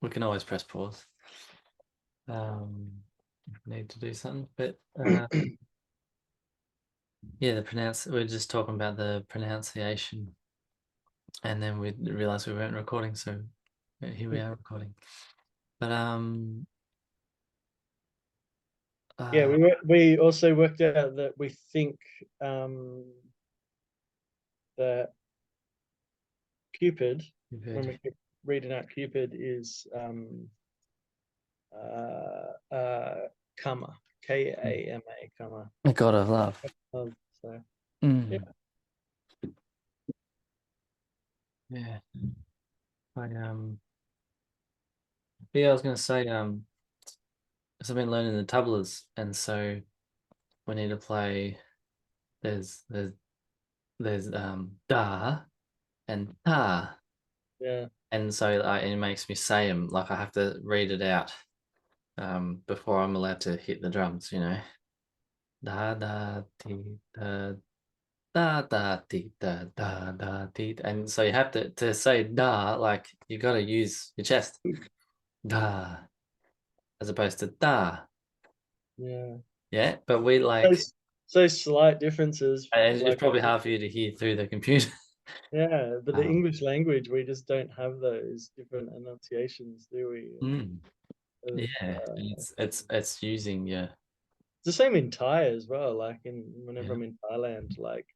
We can always press pause. If we need to do something, but yeah, we're just talking about the pronunciation, and then we realized we weren't recording, so here we are recording. But Yeah, we also worked out that we think that Cupid, when we keep reading out Cupid, is Kama, Kama, Kama. a god of love. So yeah. Yeah. I was gonna say, so I've been learning the tablas, and so we need to play. There's da and ta, yeah, and so it makes me say them like I have to read it out before I'm allowed to hit the drums. Da da ti da da da ti da da da ti, and so you have to say da, like you got to use your chest, da, as opposed to da. yeah. Yeah, but we like Those slight differences, it's like probably hard for you to hear through the computer. yeah, but the Um, English language, we just don't have those different enunciations, do we? mm, Of, yeah, it's using it's the same in Thai as well. Like whenever yeah. I'm in Thailand, like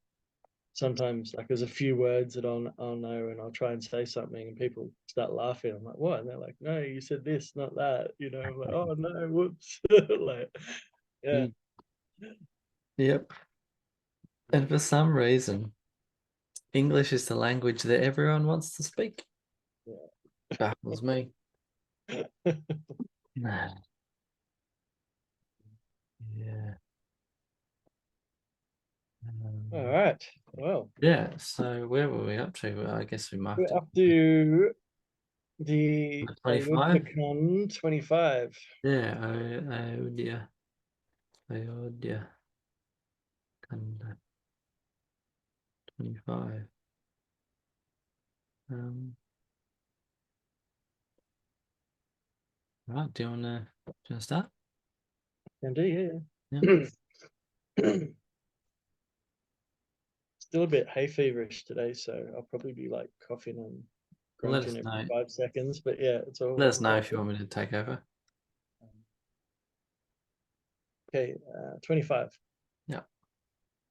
sometimes like there's a few words that I'll know and I'll try and say something and people start laughing. I'm like, what? And they're like, no, you said this, not that. I'm like, oh no, whoops. Like, yeah. Mm, yep. And for some reason, English is the language that everyone wants to speak. Baffles me. Yeah. Nah. Yeah. All Um, right. Well, yeah. So where were we up to? Well, I guess we marked we're it. up to the 25. Olympicon 25. Yeah. Oh dear. Oh dear. 25. Um. Right. Do you wanna start? Can do, Yeah. yeah. Still a bit hay feverish today, so I'll probably be like coughing and Let grunting us every know. 5 seconds. But yeah, it's Let all us know if you want me to take over. okay. 25. Yeah.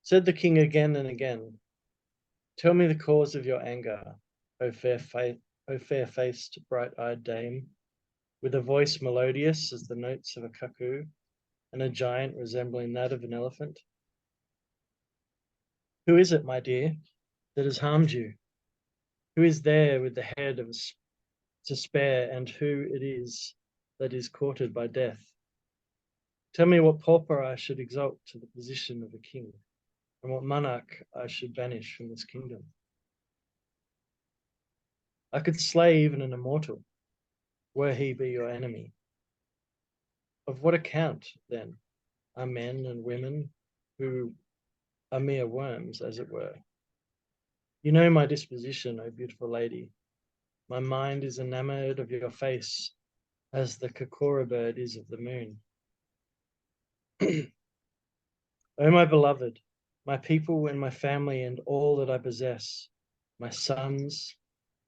Said the king again and again, "Tell me the cause of your anger, O fair-faced, bright-eyed dame, with a voice melodious as the notes of a cuckoo, and a giant resembling that of an elephant. Who is it, my dear, that has harmed you? Who is there with the head of to spare, and who it is that is courted by death? Tell me what pauper I should exalt to the position of a king, and what monarch I should banish from this kingdom. I could slay even an immortal, were he be your enemy. Of what account, then, are men and women who are mere worms, as it were? You know my disposition, O beautiful lady. My mind is enamored of your face, as the kakora bird is of the moon. O my beloved, my people and my family and all that I possess, my sons,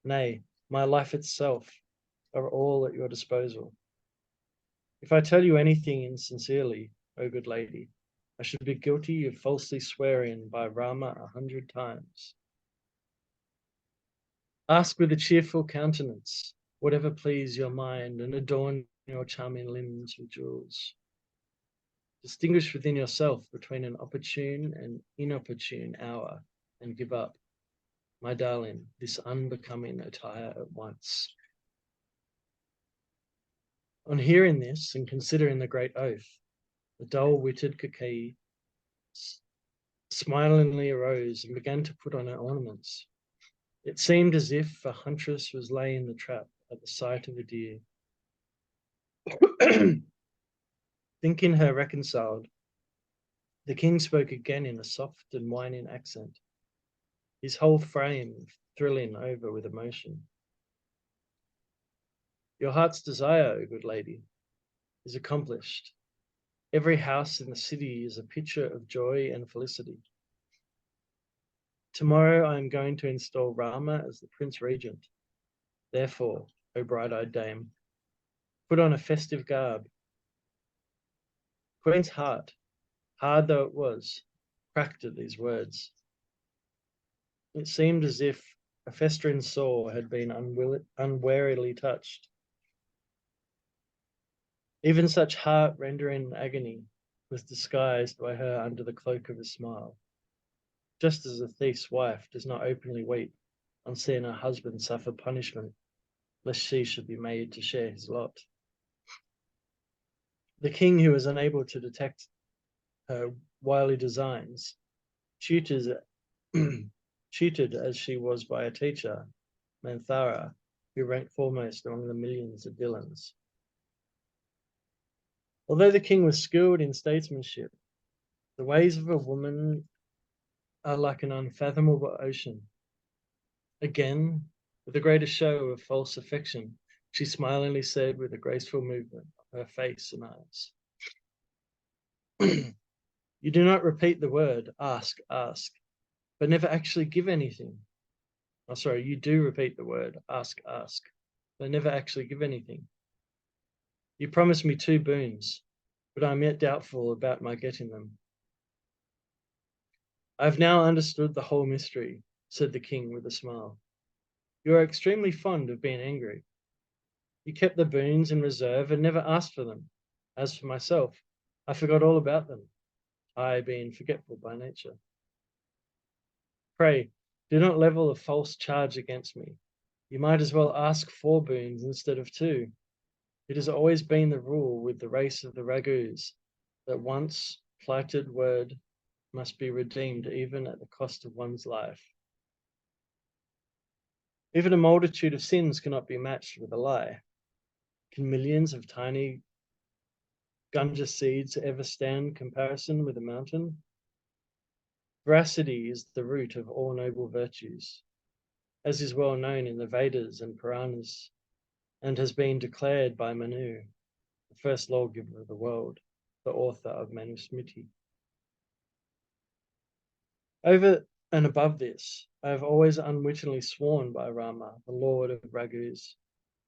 nay, my life itself, are all at your disposal. If I tell you anything insincerely, O good lady, I should be guilty of falsely swearing by Rama 100 times. Ask with a cheerful countenance, whatever please your mind, and adorn your charming limbs with jewels. Distinguish within yourself between an opportune and inopportune hour, and give up, my darling, this unbecoming attire at once. On hearing this and considering the great oath, the dull-witted Kakei smilingly arose and began to put on her ornaments. It seemed as if a huntress was laying the trap at the sight of a deer. Thinking her reconciled, the king spoke again in a soft and whining accent, his whole frame thrilling over with emotion. Your heart's desire, O good lady, is accomplished. Every house in the city is a picture of joy and felicity. Tomorrow I am going to install Rama as the Prince Regent. Therefore, O bright-eyed dame, put on a festive garb. Queen's heart, hard though it was, cracked at these words. It seemed as if a festering sore had been unwarily touched. Even such heart-rending agony was disguised by her under the cloak of a smile, just as a thief's wife does not openly weep on seeing her husband suffer punishment, lest she should be made to share his lot. The king, who was unable to detect her wily designs, tutored as she was by a teacher, Manthara, who ranked foremost among the millions of villains. Although the king was skilled in statesmanship, the ways of a woman are like an unfathomable ocean. Again, with a greater show of false affection, she smilingly said with a graceful movement of her face and eyes, You do not repeat the word, ask, ask, but never actually give anything. Oh, sorry, you do repeat the word, ask, ask, but never actually give anything. You promised me 2 boons, but I am yet doubtful about my getting them. I have now understood the whole mystery, said the king with a smile. You are extremely fond of being angry. You kept the boons in reserve and never asked for them. As for myself, I forgot all about them, I being forgetful by nature. Pray, do not level a false charge against me. You might as well ask 4 boons instead of 2. It has always been the rule with the race of the Raghus that once plighted word must be redeemed even at the cost of one's life. Even a multitude of sins cannot be matched with a lie. Can millions of tiny gunja seeds ever stand comparison with a mountain? Veracity is the root of all noble virtues, as is well known in the Vedas and Puranas, and has been declared by Manu, the first lawgiver of the world, the author of Manusmriti. Over and above this, I have always unwittingly sworn by Rama, the Lord of Raghus,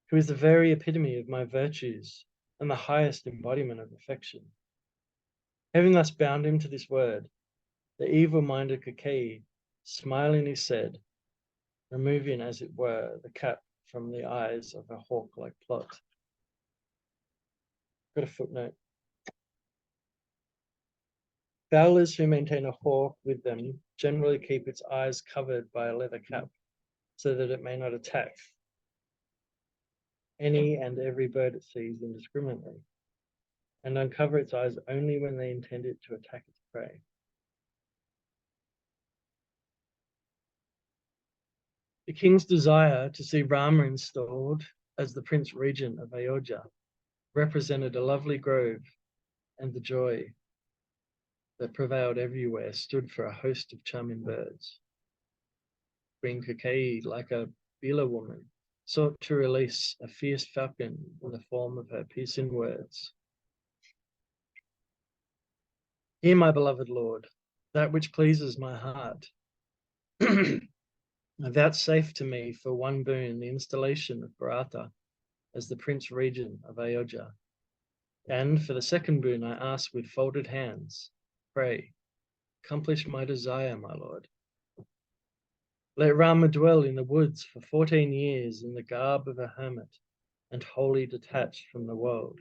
who is the very epitome of my virtues and the highest embodiment of affection. Having thus bound him to this word, the evil-minded Kakeyi smilingly said, removing, as it were, the cap from the eyes of a hawk-like plot. Got a footnote. Fowlers who maintain a hawk with them generally keep its eyes covered by a leather cap so that it may not attack any and every bird it sees indiscriminately, and uncover its eyes only when they intend it to attack its prey. The king's desire to see Rama installed as the Prince Regent of Ayodhya represented a lovely grove, and the joy that prevailed everywhere stood for a host of charming birds. Queen Kakeyi, like a Bila woman, sought to release a fierce falcon in the form of her piercing words. Hear, my beloved lord, that which pleases my heart. Vouchsafe to me for 1 boon the installation of Bharata as the Prince Regent of Ayodhya. And for the 2nd boon I ask with folded hands, pray, accomplish my desire, my lord. Let Rama dwell in the woods for 14 years in the garb of a hermit and wholly detached from the world.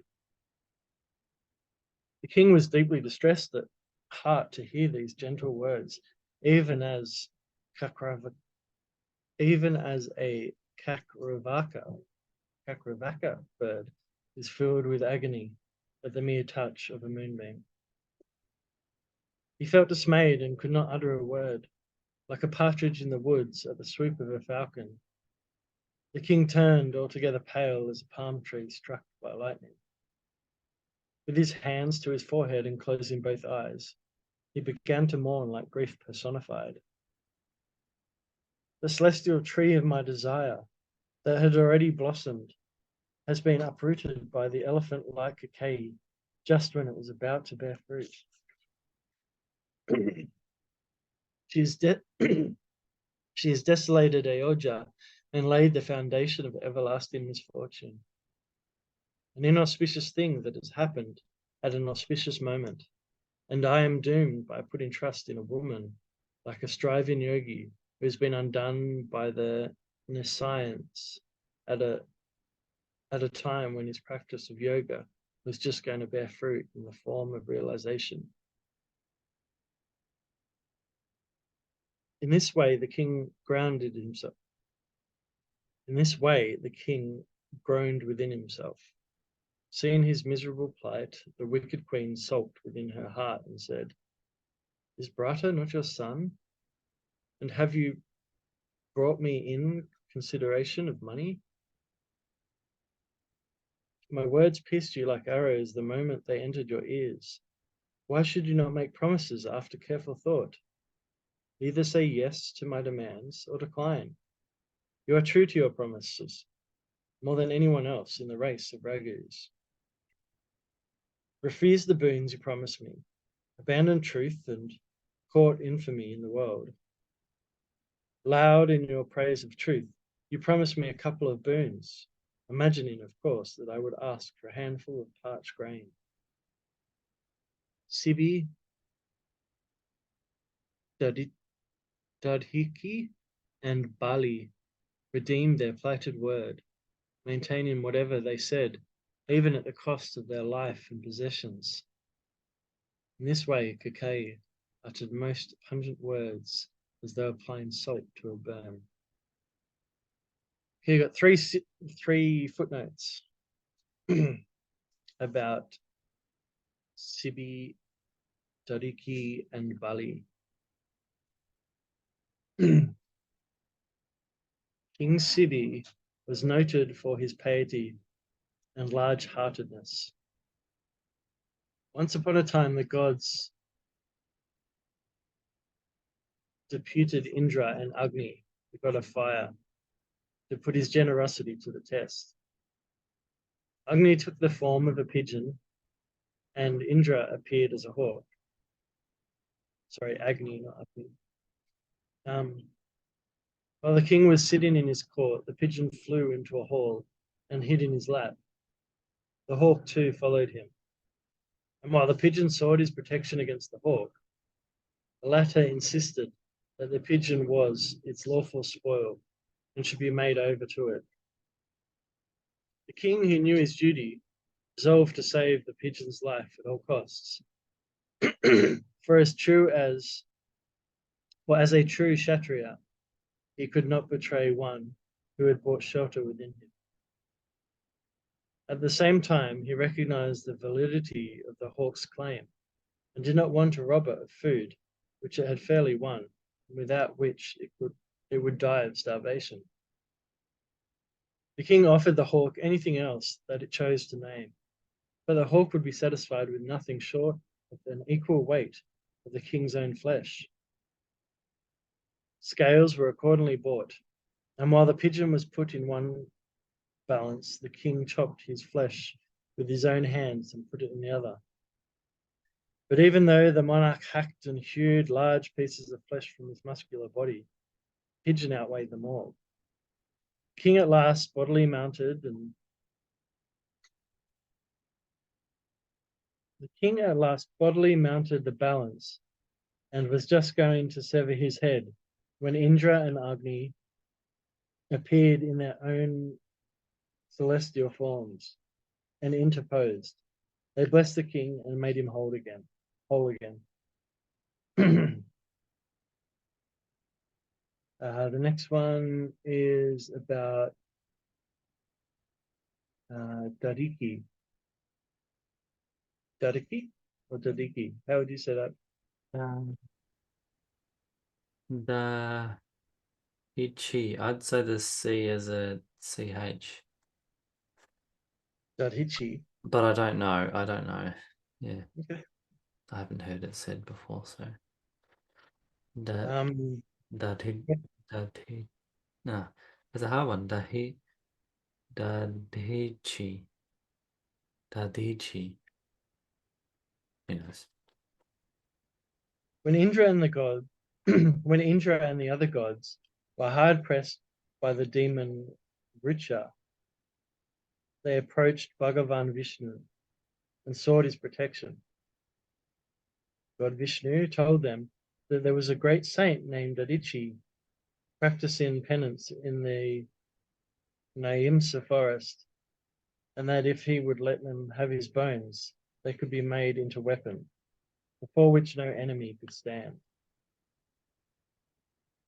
The king was deeply distressed at heart to hear these gentle words, even as a Kakravaka bird is filled with agony at the mere touch of a moonbeam. He felt dismayed and could not utter a word, like a partridge in the woods at the swoop of a falcon. The king turned altogether pale as a palm tree struck by lightning. With his hands to his forehead and closing both eyes, he began to mourn like grief personified. The celestial tree of my desire that had already blossomed has been uprooted by the elephant-like Kakei just when it was about to bear fruit. She is, she has desolated Aoja and laid the foundation of everlasting misfortune. An inauspicious thing that has happened at an auspicious moment, and I am doomed by putting trust in a woman, like a striving yogi who has been undone by the nescience at a at a time when his practice of yoga was just going to bear fruit in the form of realization. In this way, the king grounded himself. In this way, the king groaned within himself. Seeing his miserable plight, the wicked queen sulked within her heart and said, "Is Brata not your son? And have you brought me in consideration of money? My words pierced you like arrows the moment they entered your ears. Why should you not make promises after careful thought? Either say yes to my demands or decline. You are true to your promises, more than anyone else in the race of ragus. Refuse the boons you promise me. Abandon truth and court infamy in the world. Loud in your praise of truth, you promised me a couple of boons, imagining, of course, that I would ask for a handful of parched grain. Sibi, Dadhiki, and Bali redeemed their plighted word, maintaining whatever they said, even at the cost of their life and possessions. In this way, Kakai uttered most pungent words as though applying salt to a burn. Here you got three footnotes about Sibi, Dariki, and Bali. King Sibi was noted for his piety and large-heartedness. Once upon a time, the gods deputed Indra and Agni, the god of fire, to put his generosity to the test. Agni took the form of a pigeon, and Indra appeared as a hawk. Sorry, Agni, not Agni. While the king was sitting in his court, the pigeon flew into a hall and hid in his lap. The hawk too followed him. And while the pigeon sought his protection against the hawk, the latter insisted that the pigeon was its lawful spoil and should be made over to it. The king, who knew his duty, resolved to save the pigeon's life at all costs. For as a true Kshatriya, he could not betray one who had brought shelter within him. At the same time, he recognized the validity of the hawk's claim and did not want to rob it of food, which it had fairly won, and without which it would die of starvation. The king offered the hawk anything else that it chose to name, but the hawk would be satisfied with nothing short of an equal weight of the king's own flesh. Scales were accordingly bought, and while the pigeon was put in one balance, the king chopped his flesh with his own hands and put it in the other. But even though the monarch hacked and hewed large pieces of flesh from his muscular body, the pigeon outweighed them all. The king at last bodily mounted the balance and was just going to sever his head when Indra and Agni appeared in their own celestial forms and interposed. They blessed the king and made him whole again. The next one is about Dariki. Dariki or Dariki? How would you say that? Um, the Ichi. I'd say the C as a CH. Darichi. But I don't know. I don't know. Yeah. Okay. I haven't heard it said before, so da Um, da he da he no. It's a hard one. Da he Dadichi. Dadichi. Who knows? When Indra and the god, when Indra and the other gods were hard pressed by the demon Richa, they approached Bhagavan Vishnu and sought his protection. God Vishnu told them that there was a great saint named Adichi practicing penance in the Naimsa forest, and that if he would let them have his bones, they could be made into weapon, before which no enemy could stand.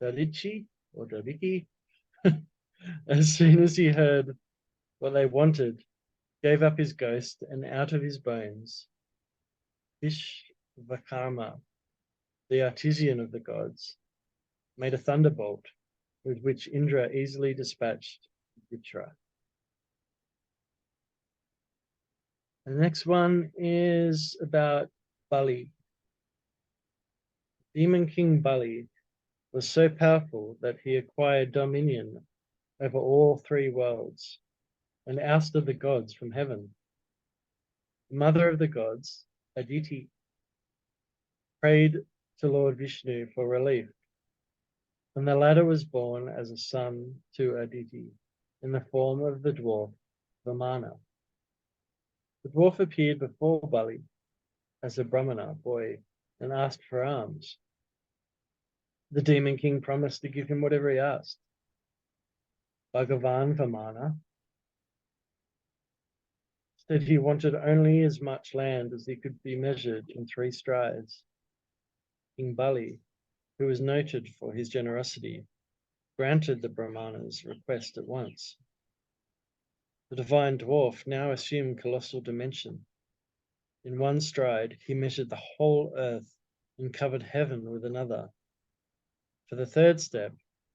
Dadichi, or Dadiki, as soon as he heard what they wanted, gave up his ghost, and out of his bones, Vishvakarma, the artisan of the gods, made a thunderbolt with which Indra easily dispatched Vitra. The next one is about Bali. Demon King Bali was so powerful that he acquired dominion over all three worlds and ousted the gods from heaven. The mother of the gods, Aditi, prayed to Lord Vishnu for relief, and the latter was born as a son to Aditi in the form of the dwarf Vamana. The dwarf appeared before Bali as a Brahmana boy and asked for alms. The demon king promised to give him whatever he asked. Bhagavan Vamana said he wanted only as much land as he could be measured in 3 strides. King Bali, who was noted for his generosity, granted the Brahmana's request at once. The divine dwarf now assumed colossal dimension. In 1 stride, he measured the whole earth and covered heaven with another. For the 3rd step,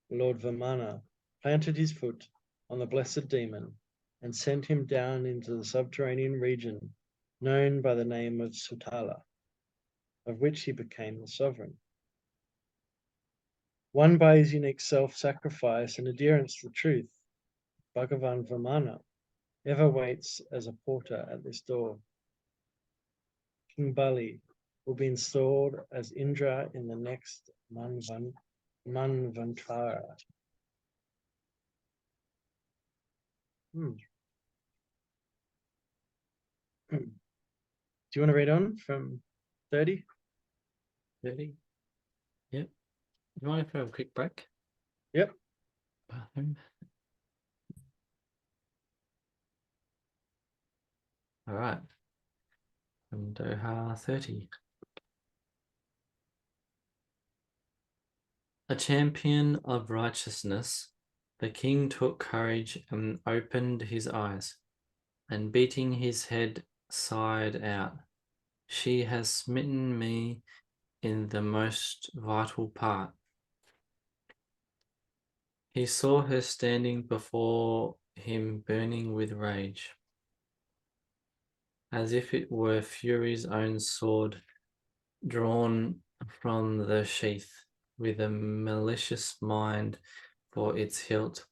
Lord Vamana planted his foot on the blessed demon and sent him down into the subterranean region known by the name of Sutala, of which he became the sovereign. Won by his unique self-sacrifice and adherence to the truth, Bhagavan Vamana ever waits as a porter at this door. King Bali will be installed as Indra in the next Manvantara. Hmm. Do you want to read on from 30? 30? Yep. You mind if I have a quick break? Yep. Bathroom. All right. From Doha 30. A champion of righteousness, the king took courage and opened his eyes, and beating his head, sighed out, "She has smitten me in the most vital part." He saw her standing before him burning with rage, as if it were Fury's own sword drawn from the sheath, with a malicious mind for its hilt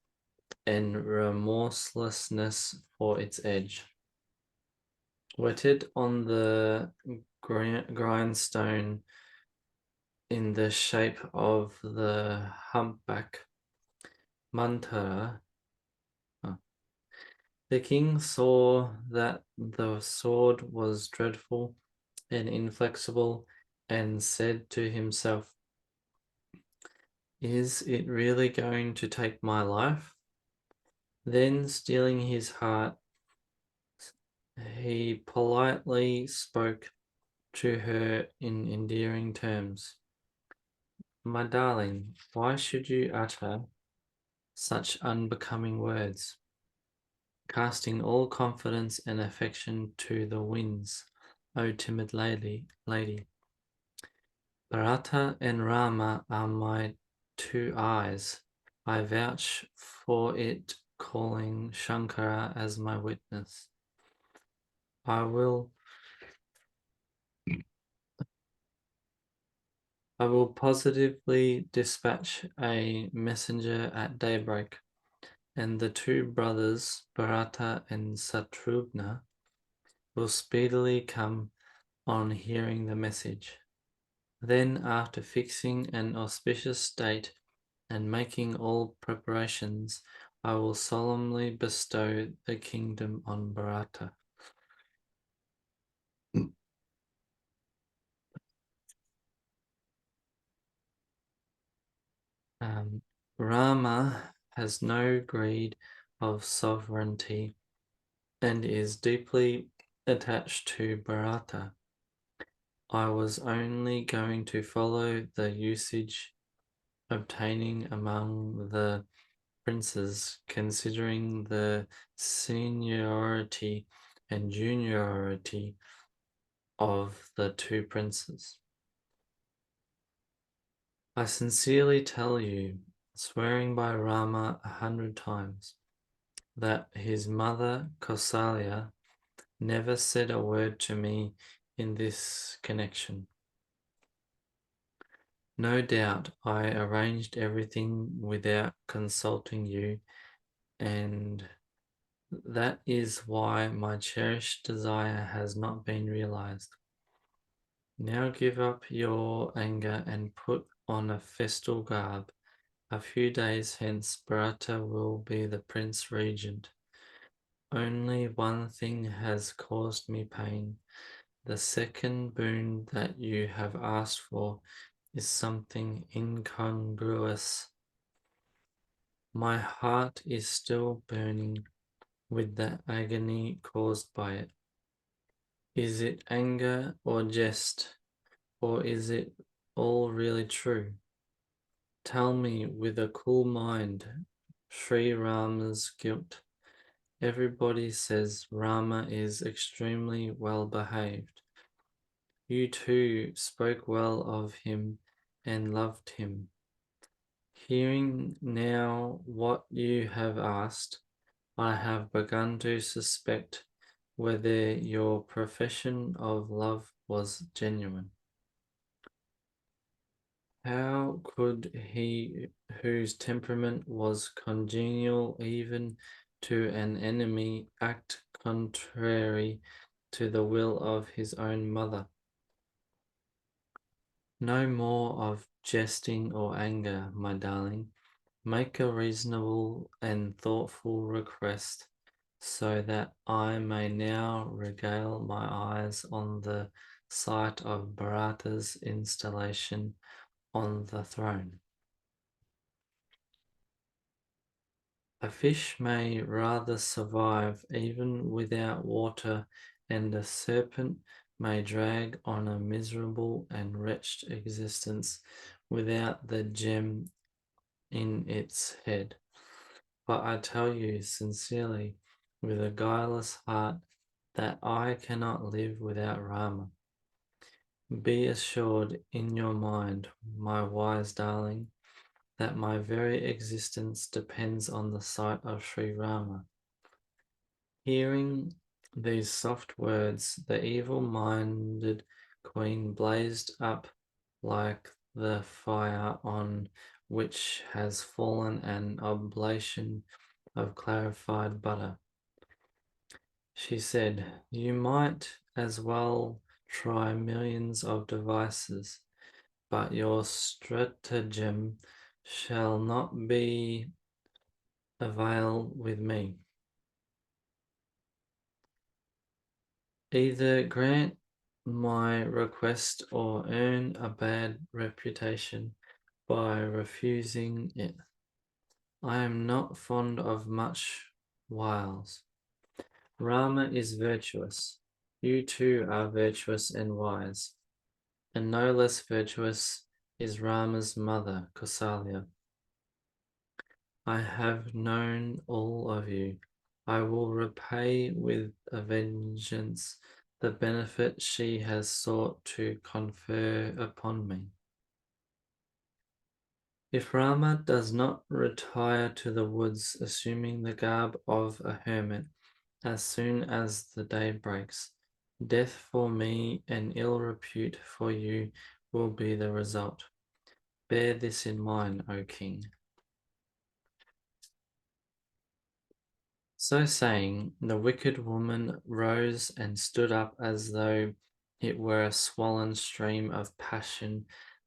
and remorselessness for its edge. Wetted on the grindstone in the shape of the humpback Mantara, the king saw that the sword was dreadful and inflexible, and said to himself, "Is it really going to take my life?" Then, steeling his heart, he politely spoke to her in endearing terms. "My darling, why should you utter such unbecoming words, casting all confidence and affection to the winds, O timid lady? Bharata and Rama are my 2 eyes. I vouch for it, calling Shankara as my witness. I will positively dispatch a messenger at daybreak and the two brothers, Bharata and Satrugna, will speedily come on hearing the message. Then, after fixing an auspicious date and making all preparations, I will solemnly bestow the kingdom on Bharata. Rama has no greed of sovereignty and is deeply attached to Bharata. I was only going to follow the usage obtaining among the princes, considering the seniority and juniority of the two princes. I sincerely tell you, swearing by Rama 100 times, that his mother Kausalya never said a word to me in this connection. No doubt I arranged everything without consulting you, and that is why my cherished desire has not been realized. Now give up your anger and put on a festal garb. A few days hence, Bharata will be the Prince Regent. Only one thing has caused me pain. The second boon that you have asked for is something incongruous. My heart is still burning with the agony caused by it. Is it anger or jest, or is it all really true? Tell me with a cool mind Sri Rama's guilt. Everybody says Rama is extremely well behaved. You too spoke well of him and loved him. Hearing now what you have asked, I have begun to suspect whether your profession of love was genuine. How could he, whose temperament was congenial even to an enemy, act contrary to the will of his own mother? No more of jesting or anger, my darling. Make a reasonable and thoughtful request, so that I may now regale my eyes on the sight of Bharata's installation on the throne. A fish may rather survive even without water, and a serpent may drag on a miserable and wretched existence without the gem in its head. But I tell you sincerely, with a guileless heart, that I cannot live without Rama. Be assured in your mind, my wise darling, that my very existence depends on the sight of Sri Rama. Hearing these soft words, the evil-minded queen blazed up like the fire on which has fallen an oblation of clarified butter. She said, "You might as well try millions of devices, but your stratagem shall not be avail with me. Either grant my request or earn a bad reputation by refusing it. I am not fond of much wiles. Rama is virtuous. You too are virtuous and wise. And no less virtuous is Rama's mother, Kausalya. I have known all of you. I will repay with a vengeance the benefit she has sought to confer upon me. If Rama does not retire to the woods, assuming the garb of a hermit, as soon as the day breaks, death for me and ill repute for you will be the result. Bear this in mind, O king." So saying, the wicked woman rose and stood up as though it were a swollen stream of passion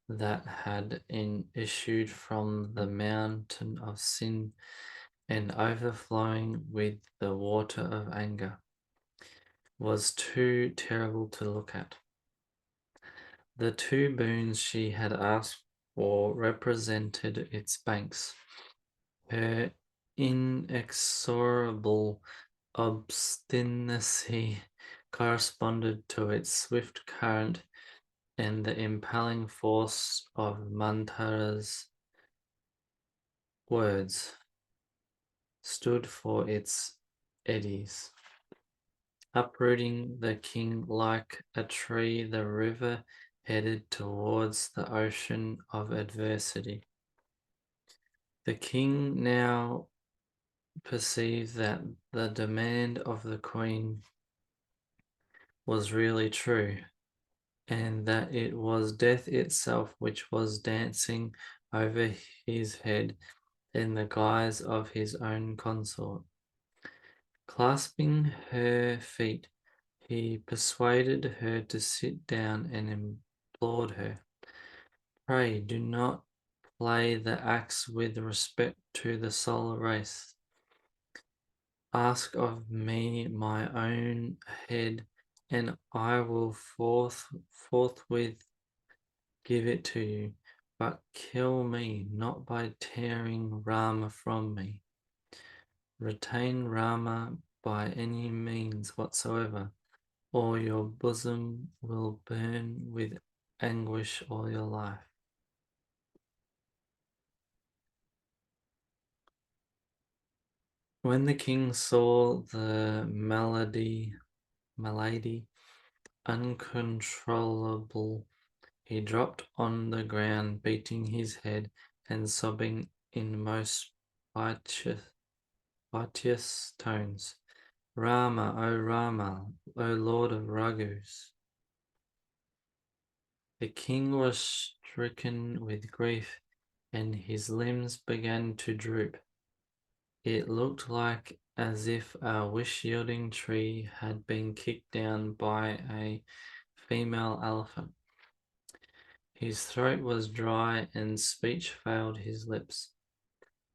that had issued from the mountain of sin and overflowing with the water of anger was too terrible to look at. The two boons she had asked for represented its banks. Her inexorable obstinacy corresponded to its swift current, and the impelling force of Mantara's words stood for its eddies. Uprooting the king like a tree, the river headed towards the ocean of adversity. The king now perceived that the demand of the queen was really true, and that it was death itself which was dancing over his head in the guise of his own consort. Clasping her feet, he persuaded her to sit down and implored her, "Pray do not play the axe with respect to the solar race. Ask of me my own head, and I will forthwith give it to you. But kill me not by tearing Rama from me. Retain Rama by any means whatsoever, or your bosom will burn with anguish all your life." When the king saw the malady uncontrollable, he dropped on the ground, beating his head and sobbing in most piteous tones. "Rama, O Lord of Raghus." The king was stricken with grief, and his limbs began to droop. It looked like as if a wish-yielding tree had been kicked down by a female elephant. His throat was dry and speech failed his lips.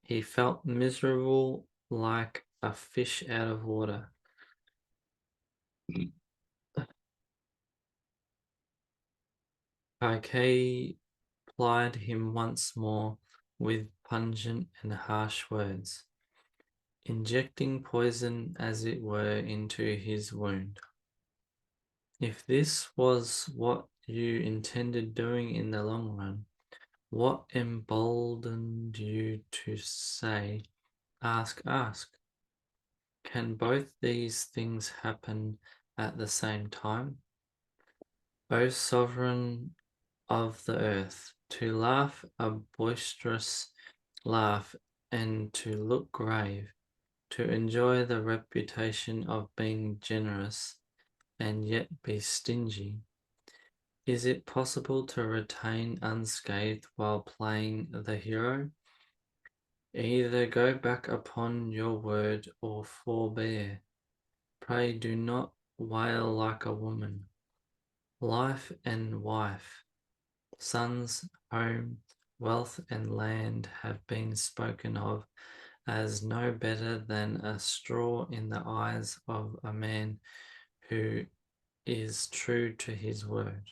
He felt miserable like a fish out of water. Kaikei plied him once more with pungent and harsh words, injecting poison as it were into his wound. If this was what you intended doing in the long run, what emboldened you to say, "Ask, ask"? Can both these things happen at the same time? O sovereign of the earth, to laugh a boisterous laugh and to look grave, to enjoy the reputation of being generous and yet be stingy. Is it possible to retain unscathed while playing the hero? Either go back upon your word or forbear. Pray do not wail like a woman. Life and wife, sons, home, wealth, and land have been spoken of as no better than a straw in the eyes of a man who is true to his word.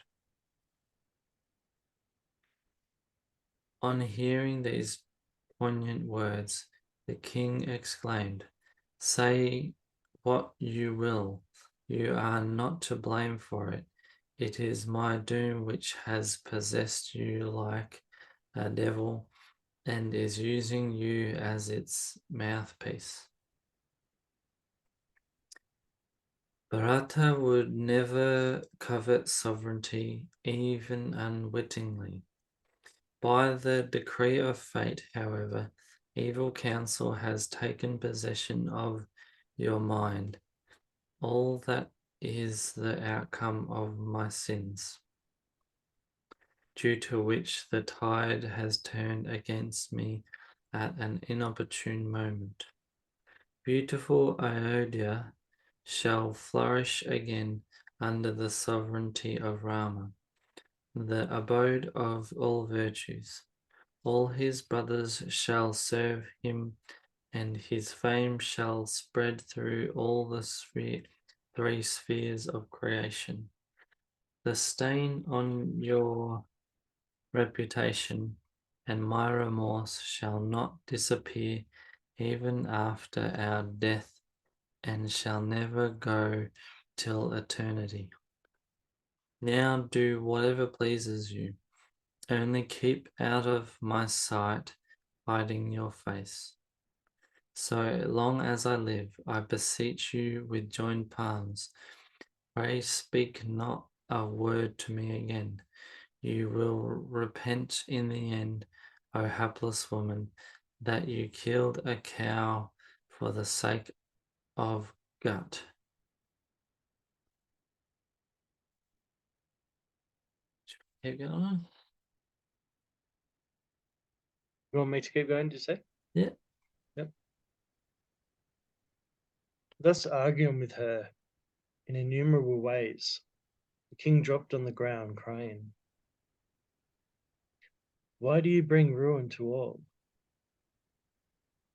On hearing these poignant words, the king exclaimed, "Say what you will, you are not to blame for it. It is my doom which has possessed you like a devil and is using you as its mouthpiece." Bharata would never covet sovereignty, even unwittingly. By the decree of fate, however, evil counsel has taken possession of your mind. All that is the outcome of my sins, due to which the tide has turned against me at an inopportune moment. Beautiful Ayodhya shall flourish again under the sovereignty of Rama, the abode of all virtues. All his brothers shall serve him, and his fame shall spread through all the three spheres of creation. The stain on your reputation and my remorse shall not disappear even after our death, and shall never go till eternity. Now do whatever pleases you. Only keep out of my sight, hiding your face. So long as I live, I beseech you with joined palms. Pray speak not a word to me again. You will repent in the end, O hapless woman, that you killed a cow for the sake of gut. Keep going. You want me to keep going, did you say? Yeah. Yep. Thus arguing with her in innumerable ways, the king dropped on the ground, crying, "Why do you bring ruin to all?"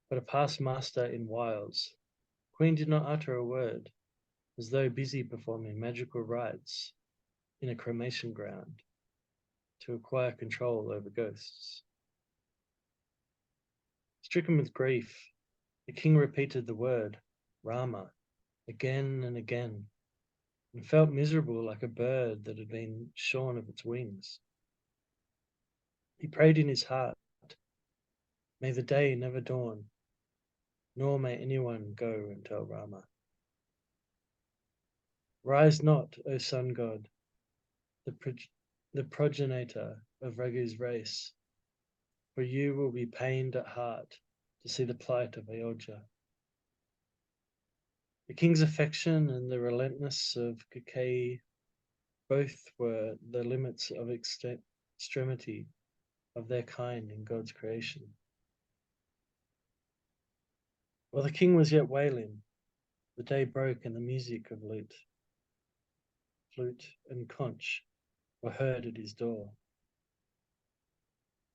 But a past master in wiles, the queen did not utter a word, as though busy performing magical rites in a cremation ground to acquire control over ghosts. Stricken with grief, the king repeated the word Rama again and again, and felt miserable like a bird that had been shorn of its wings. He prayed in his heart, "May the day never dawn, nor may anyone go and tell Rama. Rise not, O sun god, the, the progenitor of Raghu's race, for you will be pained at heart to see the plight of Ayodhya." The king's affection and the relentlessness of Kakeyi both were the limits of extremity of their kind in God's creation. While the king was yet wailing, the day broke and the music of lute, flute, and conch were heard at his door.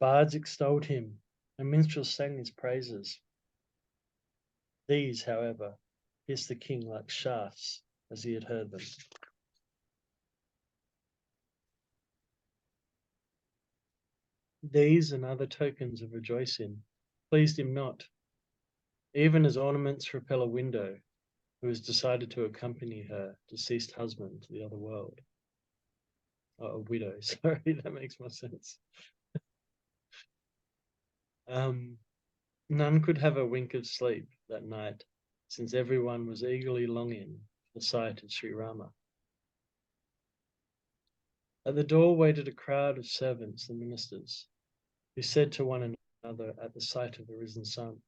Bards extolled him, and minstrels sang his praises. These, however, pierced the king like shafts as he had heard them. These and other tokens of rejoicing pleased him not, even as ornaments repel a widow who has decided to accompany her deceased husband to the other world. Oh, a widow, sorry, that makes more sense. None could have a wink of sleep that night, since everyone was eagerly longing for the sight of Sri Rama. At the door waited a crowd of servants and ministers, who said to one another at the sight of the risen sun,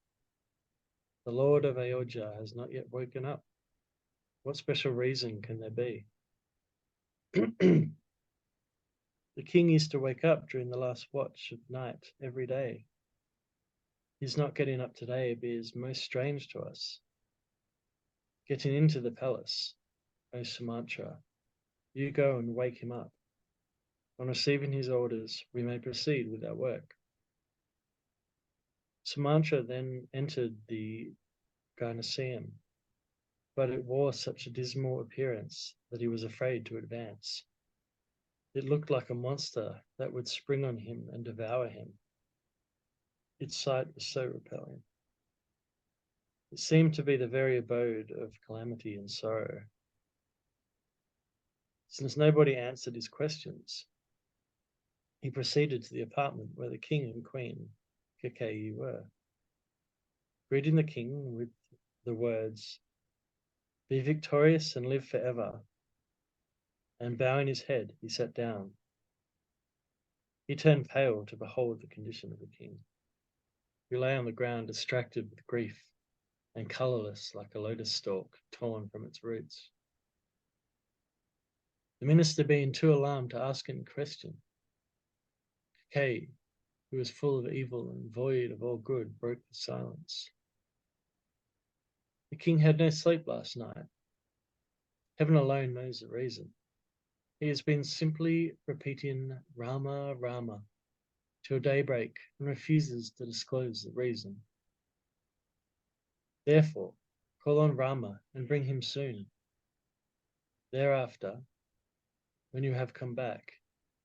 "The Lord of Ayodhya has not yet woken up. What special reason can there be?" The king used to wake up during the last watch of night every day. His not getting up today appears most strange to us. Getting into the palace, O Sumatra, you go and wake him up. On receiving his orders, we may proceed with our work. Sumatra then entered the Garnaseum, but it wore such a dismal appearance that he was afraid to advance. It looked like a monster that would spring on him and devour him. Its sight was so repelling. It seemed to be the very abode of calamity and sorrow. Since nobody answered his questions, he proceeded to the apartment where the king and queen, Kakeyi, were. Greeting the king with the words, "Be victorious and live forever," and bowing his head, he sat down. He turned pale to behold the condition of the king, who lay on the ground distracted with grief and colourless like a lotus stalk torn from its roots. The minister being too alarmed to ask any question, Kakeyi, who was full of evil and void of all good, broke the silence. The king had no sleep last night. Heaven alone knows the reason. He has been simply repeating Rama, Rama till daybreak and refuses to disclose the reason. Therefore, call on Rama and bring him soon. Thereafter, when you have come back,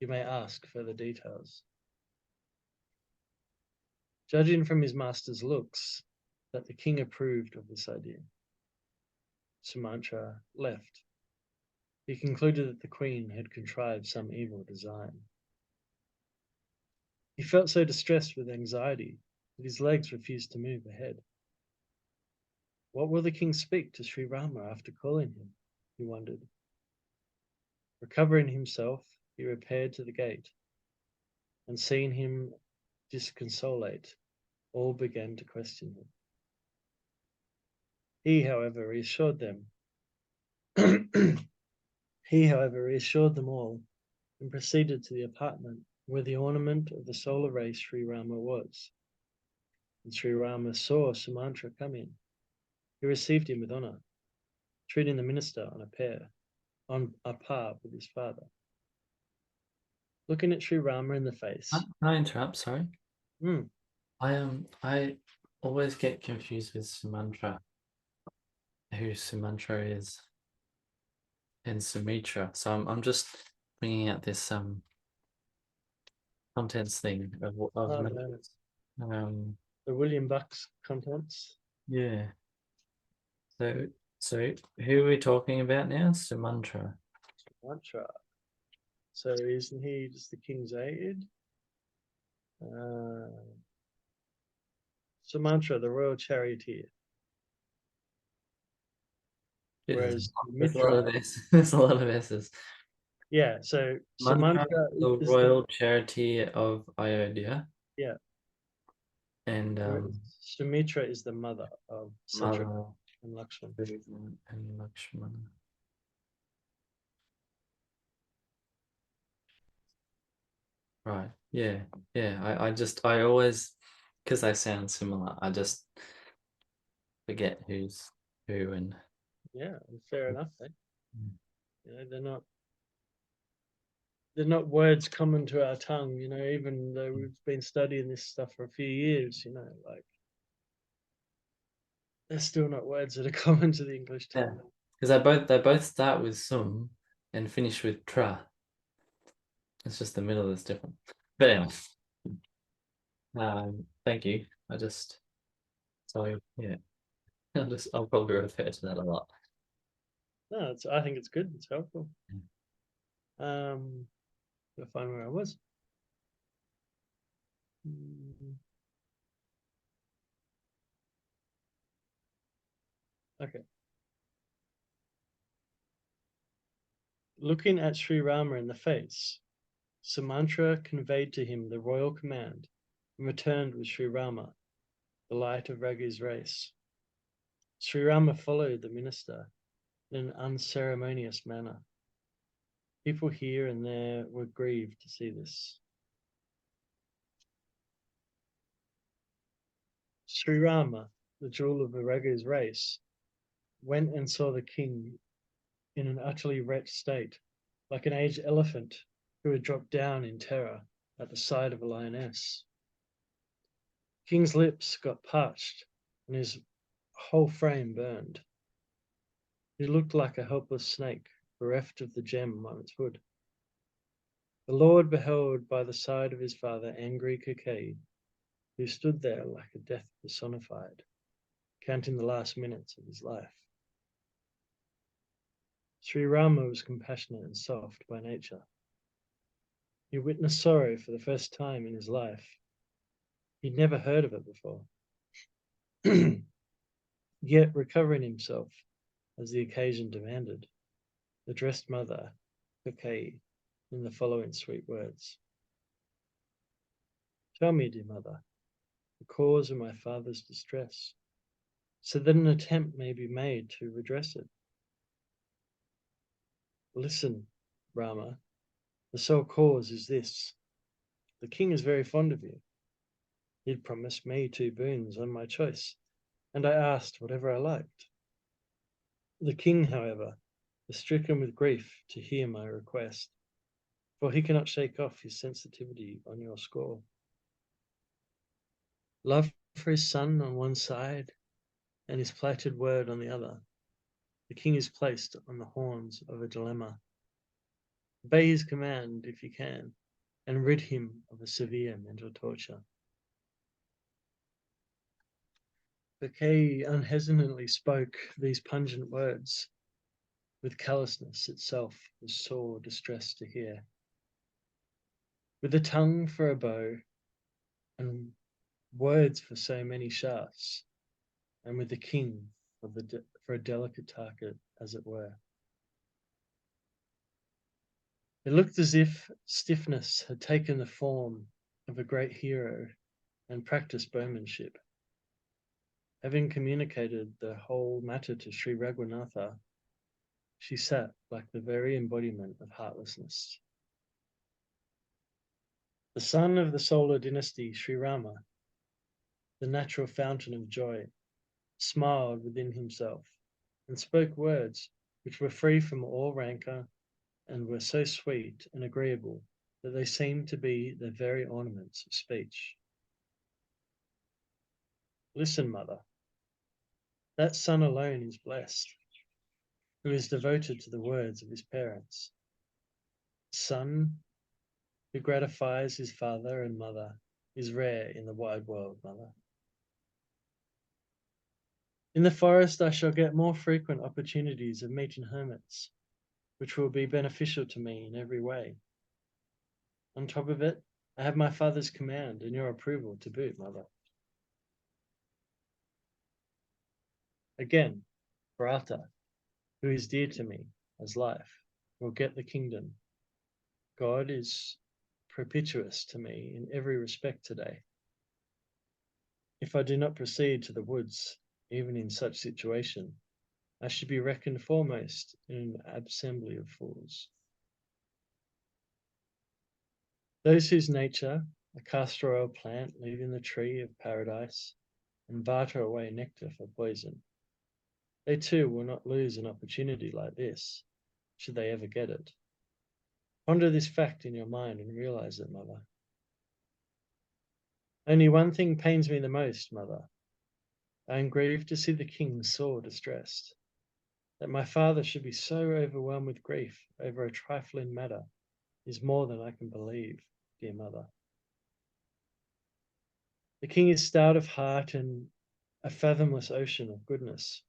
you may ask further details. Judging from his master's looks, that the king approved of this idea. Sumantra left. He concluded that the queen had contrived some evil design. He felt so distressed with anxiety that his legs refused to move ahead. What will the king speak to Sri Rama after calling him? He wondered. Recovering himself, he repaired to the gate, and seeing him disconsolate, all began to question him. He, however, reassured them. He, however, reassured them all and proceeded to the apartment where the ornament of the solar race Sri Rama was. And Sri Rama saw Sumantra come in. He received him with honor, treating the minister on a par with his father. Looking at Sri Rama in the face, Can I interrupt? Sorry. hmm, I always get confused with Sumatra, who Sumatra is, and Sumitra. So I'm just bringing out this contents thing of oh no, notes. the William Bucks contents. Yeah. So who are we talking about now? Sumatra. Sumantra. So isn't he just the king's aide? Sumantra, the royal charioteer, There's whereas a lot Mitra, of this. There's a lot of S's. yeah. So Mantra, Sumantra the is the royal charity of Ayodhya, yeah, and whereas Sumitra is the mother of Cedric Mother and Lakshman. and Lakshmana. Right. Yeah. Yeah. I always, because they sound similar, I just forget who's who and Yeah, fair enough. Eh? You know, they're not words common to our tongue. You know, even though we've been studying this stuff for a few years. You know, like they're still not words that are common to the English yeah, tongue. because they both start with sum and finish with tra. It's just the middle that's different. But anyway, thank you. I just so yeah, I'll probably refer to that a lot. No, I think it's good. It's helpful. To find where I was. Mm, okay. Looking at Sri Rama in the face, Sumantra conveyed to him the royal command and returned with Sri Rama, the light of Raghu's race. Sri Rama followed the minister in an unceremonious manner. People here and there were grieved to see this. Sri Rama, the jewel of the Raghu's race, went and saw the king in an utterly wretched state, like an aged elephant who had dropped down in terror at the sight of a lioness. King's lips got parched and his whole frame burned. He looked like a helpless snake bereft of the gem on its hood. The Lord beheld by the side of his father angry Kakeyi, who stood there like a death personified, counting the last minutes of his life. Sri Rama was compassionate and soft by nature. He witnessed sorrow for the first time in his life. He'd never heard of it before. Yet, recovering himself as the occasion demanded, addressed Mother Kakeyi in the following sweet words. Tell me, dear mother, the cause of my father's distress, so that an attempt may be made to redress it. Listen, Rama, the sole cause is this. The king is very fond of you. He'd promised me 2 boons on my choice, and I asked whatever I liked. The king, however, is stricken with grief to hear my request, for he cannot shake off his sensitivity on your score. Love for his son on one side, and his plighted word on the other, the king is placed on the horns of a dilemma. Obey his command if you can, and rid him of a severe mental torture. Kay unhesitatingly spoke these pungent words, with callousness itself was sore distressed to hear. With a tongue for a bow, and words for so many shafts, and with the king for a delicate target, as it were. It looked as if stiffness had taken the form of a great hero and practiced bowmanship. Having communicated the whole matter to Sri Raghunatha, she sat like the very embodiment of heartlessness. The son of the solar dynasty, Sri Rama, the natural fountain of joy, smiled within himself and spoke words which were free from all rancour and were so sweet and agreeable that they seemed to be the very ornaments of speech. Listen, mother, that son alone is blessed, who is devoted to the words of his parents. Son who gratifies his father and mother is rare in the wide world, mother. In the forest I shall get more frequent opportunities of meeting hermits, which will be beneficial to me in every way. On top of it, I have my father's command and your approval to boot, mother. Again, Bharata, who is dear to me as life, will get the kingdom. God is propitious to me in every respect today. If I do not proceed to the woods, even in such situation, I should be reckoned foremost in an assembly of fools. Those whose nature, a castor oil plant leaving the tree of paradise, and barter away nectar for poison, they too will not lose an opportunity like this, should they ever get it. Ponder this fact in your mind and realize it, mother. Only one thing pains me the most, mother. I am grieved to see the king sore distressed. That my father should be so overwhelmed with grief over a trifling matter is more than I can believe, dear mother. The king is stout of heart and a fathomless ocean of goodness.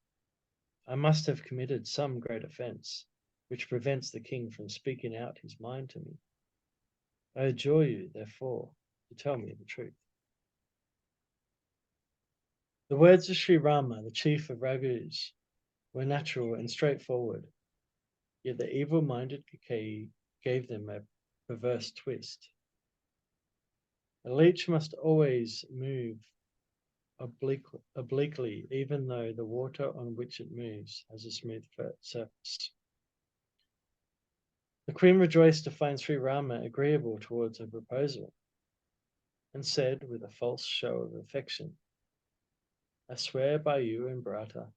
I must have committed some great offence, which prevents the king from speaking out his mind to me. I adjure you, therefore, to tell me the truth. The words of Sri Rama, the chief of Raghus, were natural and straightforward, yet the evil-minded Kakeyi gave them a perverse twist. A leech must always move obliquely, even though the water on which it moves has a smooth surface. The queen rejoiced to find Sri Rama agreeable towards her proposal, and said with a false show of affection, I swear by you and Bharata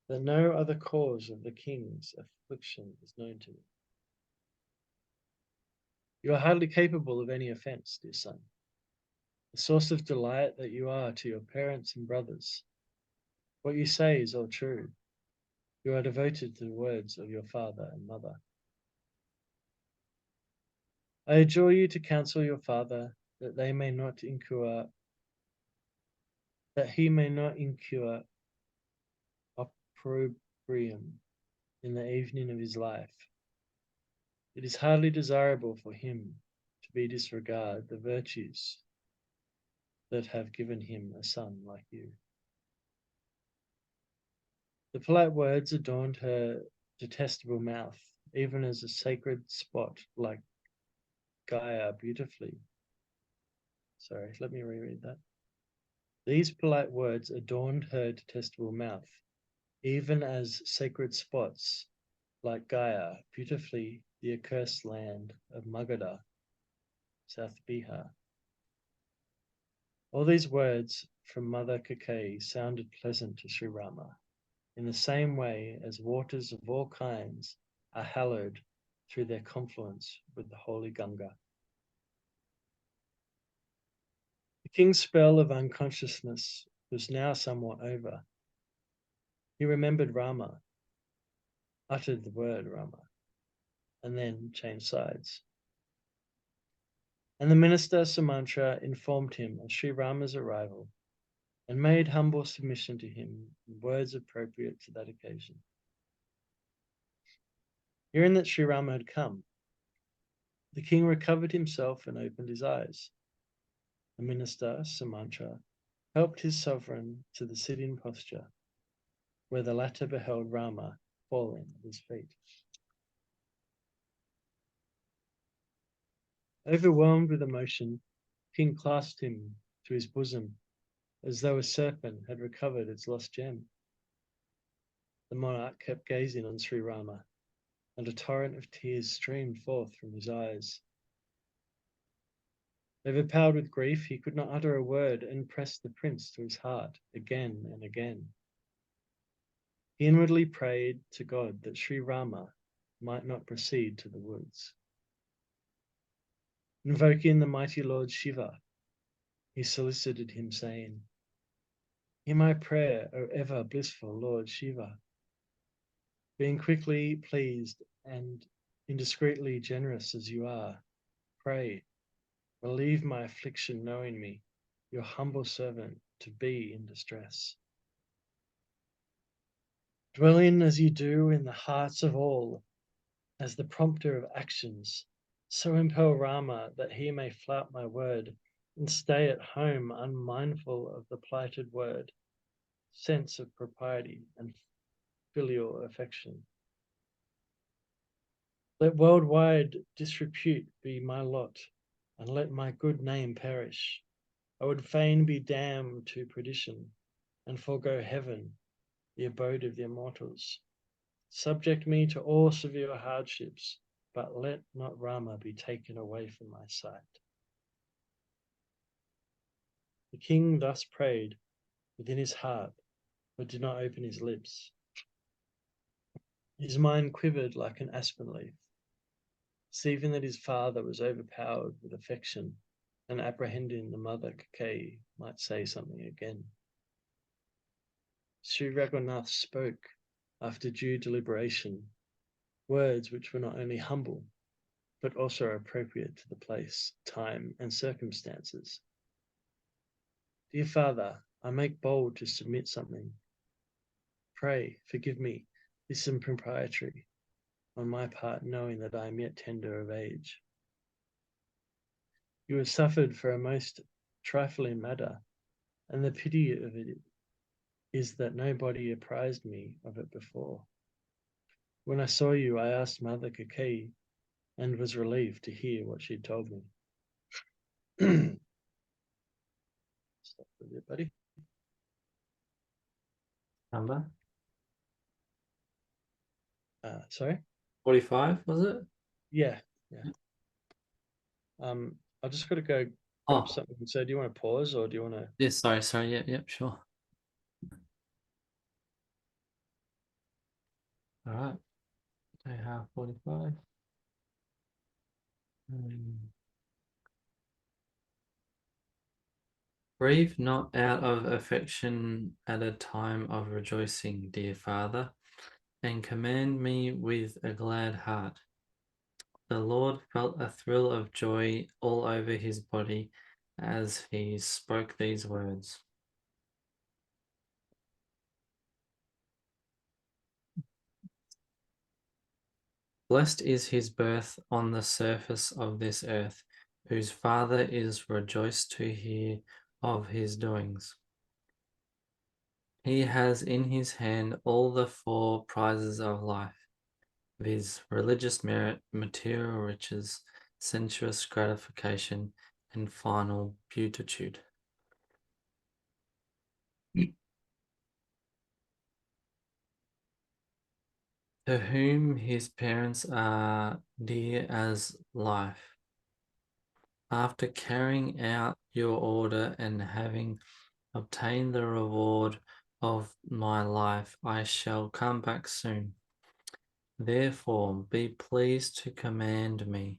that no other cause of the king's affliction is known to me. You are hardly capable of any offence, dear son. The source of delight that you are to your parents and brothers. What you say is all true. You are devoted to the words of your father and mother. I adjure you to counsel your father that he may not incur opprobrium in the evening of his life. It is hardly desirable for him to disregard the virtues that have given him a son like you. The polite words adorned her detestable mouth, even as a sacred spot like Gaia beautifully. Sorry, let me reread that. These polite words adorned her detestable mouth, even as sacred spots like Gaia beautifully the accursed land of Magadha, South Bihar. All these words from Mother Kakeyi sounded pleasant to Sri Rama, in the same way as waters of all kinds are hallowed through their confluence with the holy Ganga. The king's spell of unconsciousness was now somewhat over. He remembered Rama, uttered the word Rama, and then changed sides. And the minister Sumantra informed him of Sri Rama's arrival and made humble submission to him in words appropriate to that occasion. Hearing that Sri Rama had come, the king recovered himself and opened his eyes. The minister, Sumantra, helped his sovereign to the sitting posture, where the latter beheld Rama falling at his feet. Overwhelmed with emotion, the king clasped him to his bosom as though a serpent had recovered its lost gem. The monarch kept gazing on Sri Rama, and a torrent of tears streamed forth from his eyes. Overpowered with grief, he could not utter a word and pressed the prince to his heart again and again. He inwardly prayed to God that Sri Rama might not proceed to the woods. Invoking the mighty Lord Shiva, he solicited him, saying, "Hear my prayer, O ever blissful Lord Shiva. Being quickly pleased and indiscreetly generous as you are, pray, relieve my affliction, knowing me, your humble servant, to be in distress. Dwelling as you do in the hearts of all, as the prompter of actions, so impel Rama that he may flout my word and stay at home unmindful of the plighted word, sense of propriety and filial affection. Let worldwide disrepute be my lot, and let my good name perish. I would fain be damned to perdition, and forego heaven, the abode of the immortals. Subject me to all severe hardships, but let not Rama be taken away from my sight." The king thus prayed within his heart, but did not open his lips. His mind quivered like an aspen leaf, perceiving that his father was overpowered with affection and apprehending the mother Kakeyi might say something again. Sri Raghunath spoke, after due deliberation, words which were not only humble, but also appropriate to the place, time, and circumstances. "Dear father, I make bold to submit something. Pray forgive me this impropriety on my part, knowing that I am yet tender of age. You have suffered for a most trifling matter, and the pity of it is that nobody apprised me of it before. When I saw you, I asked Mother Kakeyi and was relieved to hear what she told me." Stop with it, buddy. Number Sorry? 45, was it? Yeah, yeah. I just got to go grab Oh, something. So, do you want to pause or do you want to? yes, sorry. Yep, sure. All right. Doha 45. Grieve not out of affection at a time of rejoicing, dear Father, and command me with a glad heart. The Lord felt a thrill of joy all over his body as he spoke these words. Blessed is his birth on the surface of this earth, whose Father is rejoiced to hear of his doings. He has in his hand all the four prizes of life, viz., religious merit, material riches, sensuous gratification, and final beatitude. To whom his parents are dear as life. After carrying out your order and having obtained the reward of my life, I shall come back soon. Therefore, be pleased to command me.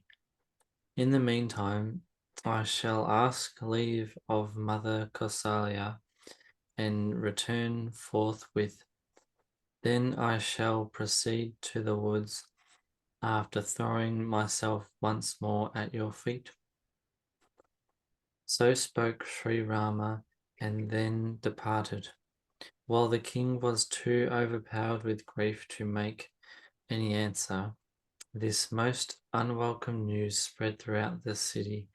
In the meantime, I shall ask leave of Mother Kausalya and return forthwith. Then I shall proceed to the woods after throwing myself once more at your feet. So spoke Sri Rama and then departed, while the king was too overpowered with grief to make any answer. This most unwelcome news spread throughout the city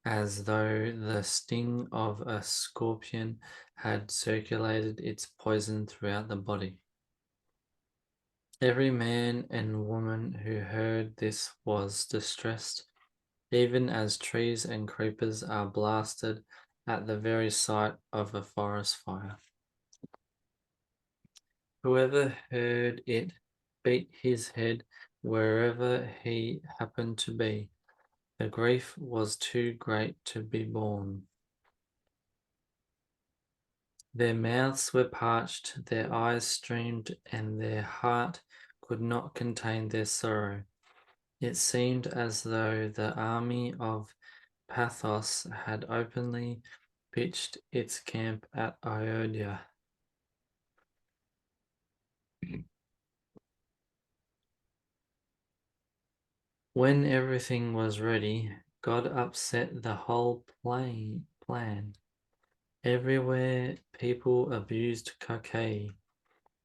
as though the sting of a scorpion had circulated its poison throughout the body. Every man and woman who heard this was distressed, even as trees and creepers are blasted at the very sight of a forest fire. Whoever heard it beat his head wherever he happened to be. The grief was too great to be borne. Their mouths were parched, their eyes streamed, and their heart could not contain their sorrow. It seemed as though the army of Pathos had openly pitched its camp at Ayodhya. When everything was ready, God upset the whole plan. Everywhere people abused Kakei.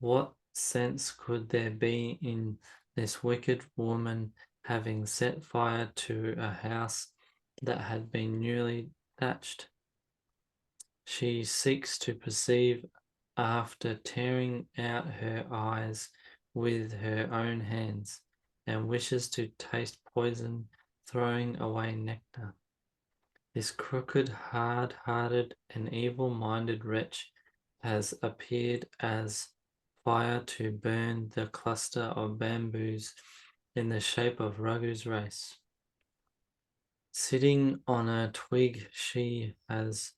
What sense could there be in this wicked woman having set fire to a house that had been newly thatched? She seeks to perceive after tearing out her eyes with her own hands, and wishes to taste poison, throwing away nectar. This crooked, hard-hearted, and evil-minded wretch has appeared as fire to burn the cluster of bamboos in the shape of Raghu's race. Sitting on a twig, she has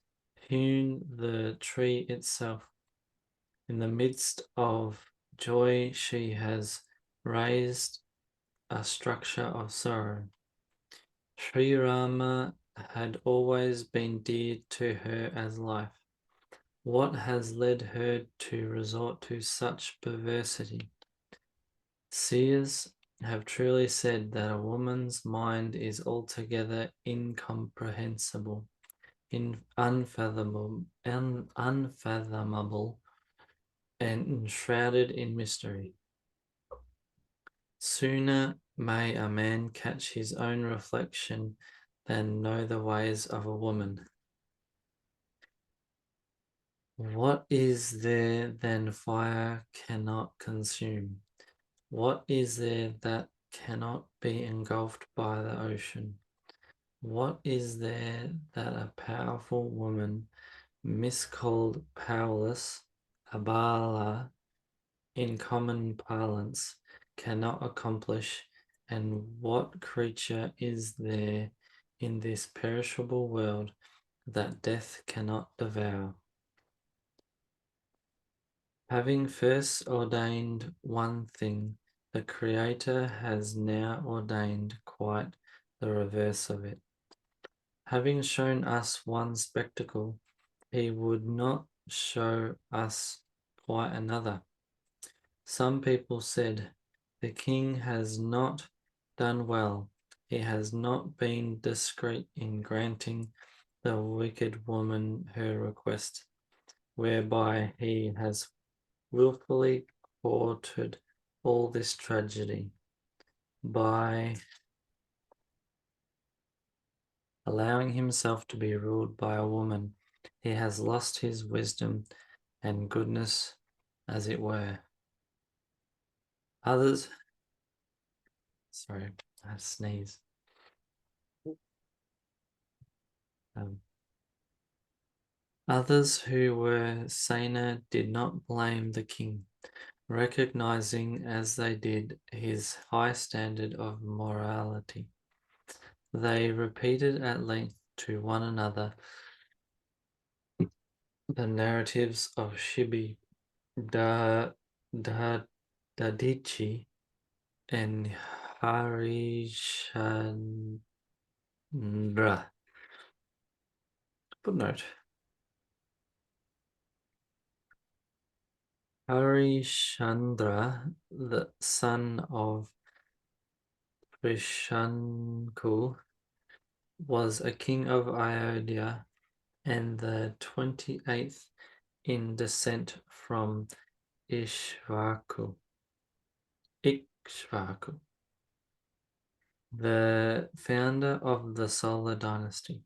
hewn the tree itself. In the midst of joy, she has raised a structure of sorrow. Sri Rama had always been dear to her as life. What has led her to resort to such perversity? Seers have truly said that a woman's mind is altogether incomprehensible, unfathomable, and enshrouded in mystery. Sooner may a man catch his own reflection than know the ways of a woman. What is there than fire cannot consume? What is there that cannot be engulfed by the ocean? What is there that a powerful woman, miscalled powerless, Abala in common parlance, cannot accomplish? And what creature is there in this perishable world that death cannot devour? Having first ordained one thing, the Creator has now ordained quite the reverse of it. Having shown us one spectacle, he would not show us quite another. Some people said, the king has not done well. He has not been discreet in granting the wicked woman her request, whereby he has willfully courted all this tragedy by allowing himself to be ruled by a woman. He has lost his wisdom and goodness, as it were. Others, sorry, I sneeze. Others who were saner did not blame the king, recognizing as they did his high standard of morality. They repeated at length to one another the narratives of Shibi, Da Da Dadichi and Harishandra. Footnote. Harishandra, the son of Vishanku, was a king of Ayodhya and the 28th in descent from Ishvaku. Ikshvaku, the founder of the Solar dynasty.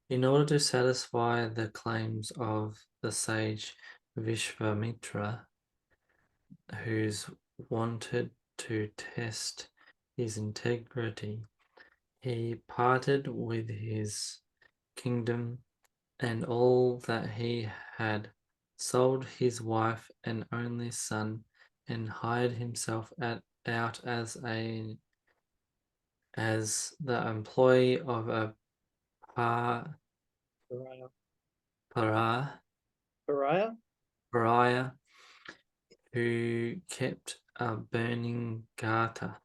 In order to satisfy the claims of the sage Vishvamitra, who's wanted to test his integrity, he parted with his kingdom and all that he had, sold his wife and only son, and hired himself out as the employee of a Pariah. para, Pariah? pariah who kept a burning garter.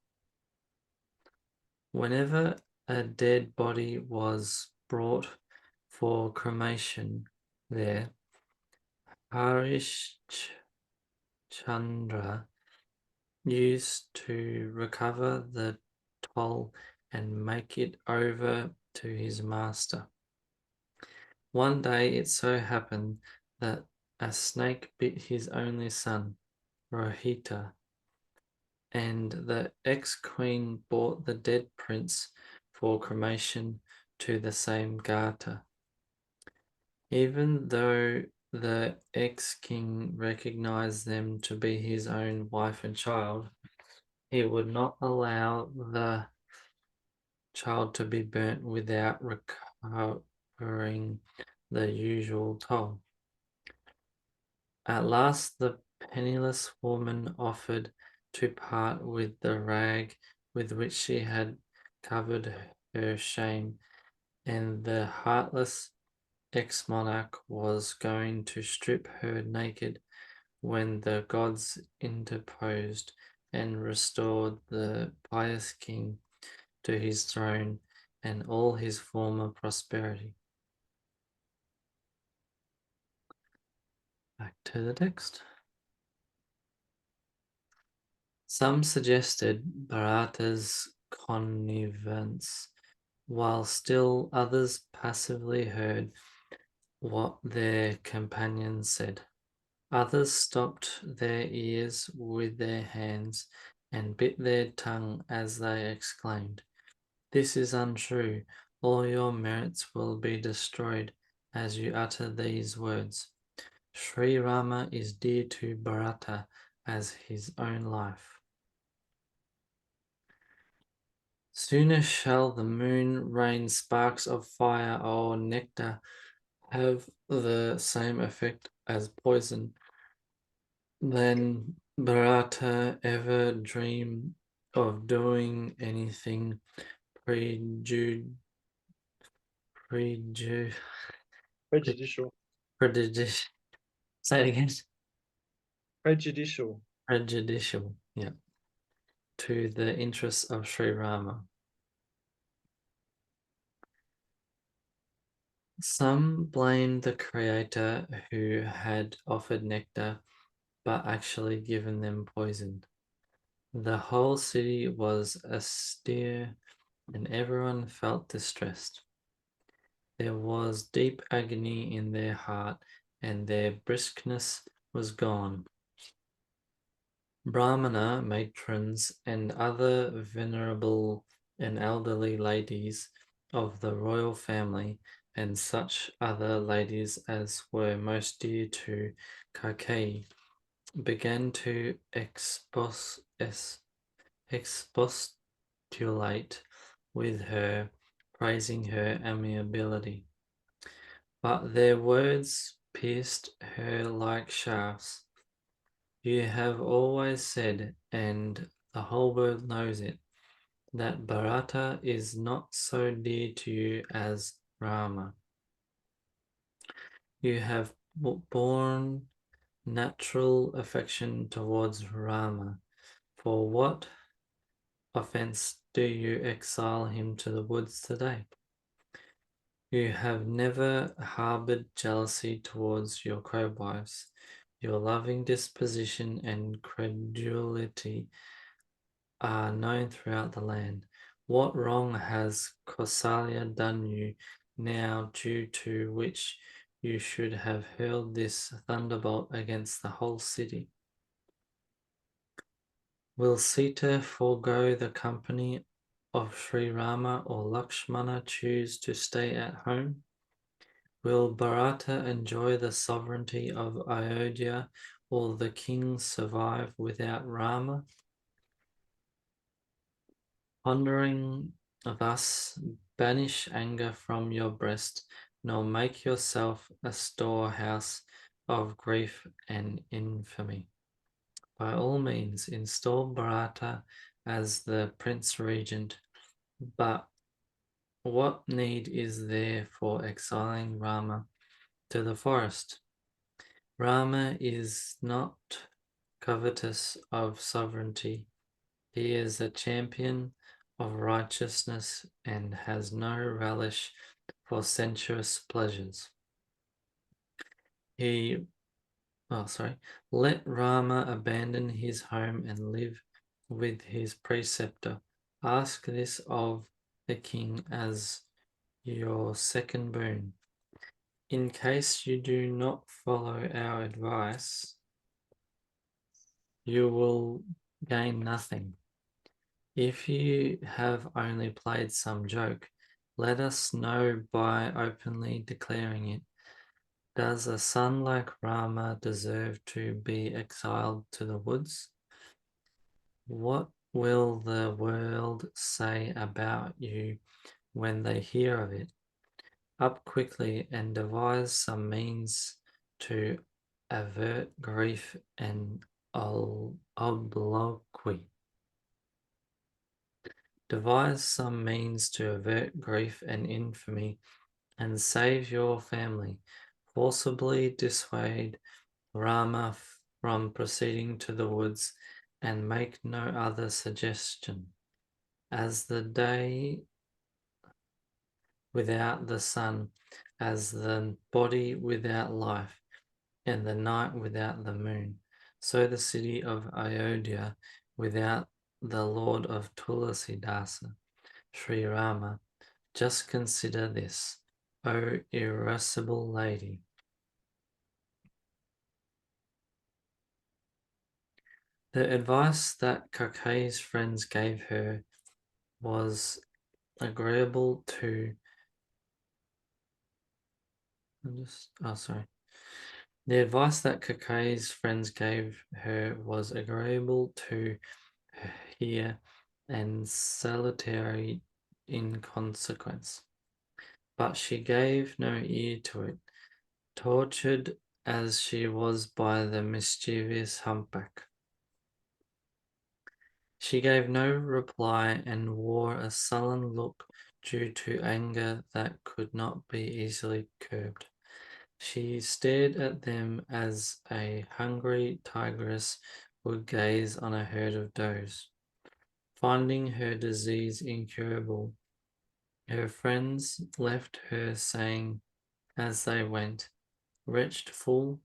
Whenever a dead body was brought for cremation there, Harish Chandra used to recover the toll and make it over to his master. One day it so happened that a snake bit his only son, Rohita, and the ex-queen brought the dead prince for cremation to the same garter. Even though the ex-king recognized them to be his own wife and child, he would not allow the child to be burnt without recovering the usual toll. At last the penniless woman offered to part with the rag with which she had covered her shame, and the heartless ex-monarch was going to strip her naked when the gods interposed and restored the pious king to his throne and all his former prosperity. Back to the text. Some suggested Bharata's connivance, while still others passively heard what their companions said. Others stopped their ears with their hands and bit their tongue as they exclaimed, "This is untrue. All your merits will be destroyed as you utter these words. Sri Rama is dear to Bharata as his own life. Sooner shall the moon rain sparks of fire or nectar have the same effect as poison than Bharata ever dream of doing anything preju preju Prejudicial. prejudicial. Say it again. Prejudicial. Prejudicial, yeah, to the interests of Sri Rama. Some blamed the creator who had offered nectar but actually given them poison. The whole city was astir and everyone felt distressed. There was deep agony in their heart and their briskness was gone. Brahmana matrons and other venerable and elderly ladies of the royal family and such other ladies as were most dear to Kaikeyi began to expostulate with her, praising her amiability. But their words pierced her like shafts. You have always said, and the whole world knows it, that Bharata is not so dear to you as Rama. You have borne natural affection towards Rama. For what offense do you exile him to the woods today? You have never harbored jealousy towards your co-wives. Your loving disposition and credulity are known throughout the land. What wrong has Kausalya done you now due to which you should have hurled this thunderbolt against the whole city? Will Sita forego the company of Sri Rama or Lakshmana choose to stay at home? Will Bharata enjoy the sovereignty of Ayodhya or the king survive without Rama? Pondering thus, banish anger from your breast, nor make yourself a storehouse of grief and infamy. By all means, install Bharata as the prince regent, but what need is there for exiling Rama to the forest? Rama is not covetous of sovereignty. He is a champion of righteousness and has no relish for sensuous pleasures. He, let Rama abandon his home and live with his preceptor. Ask this of the king as your second boon. In case you do not follow our advice, you will gain nothing. If you have only played some joke, let us know by openly declaring it. Does a son like Rama deserve to be exiled to the woods? What will the world say about you when they hear of it? Up quickly and devise some means to avert grief and obloquy. Devise some means to avert grief and infamy and save your family. Forcibly dissuade Rama from proceeding to the woods and make no other suggestion. As the day without the sun, as the body without life, and the night without the moon, so the city of Ayodhya without the Lord of Tulasidasa, Sri Rama. Just consider this, O irascible lady. The advice that Kakei's friends gave her was agreeable to The advice that Kakei's friends gave her was agreeable to hear and salutary in consequence. But she gave no ear to it, tortured as she was by the mischievous humpback. She gave no reply and wore a sullen look due to anger that could not be easily curbed. She stared at them as a hungry tigress would gaze on a herd of does. Finding her disease incurable, her friends left her, saying as they went, "Wretched fool,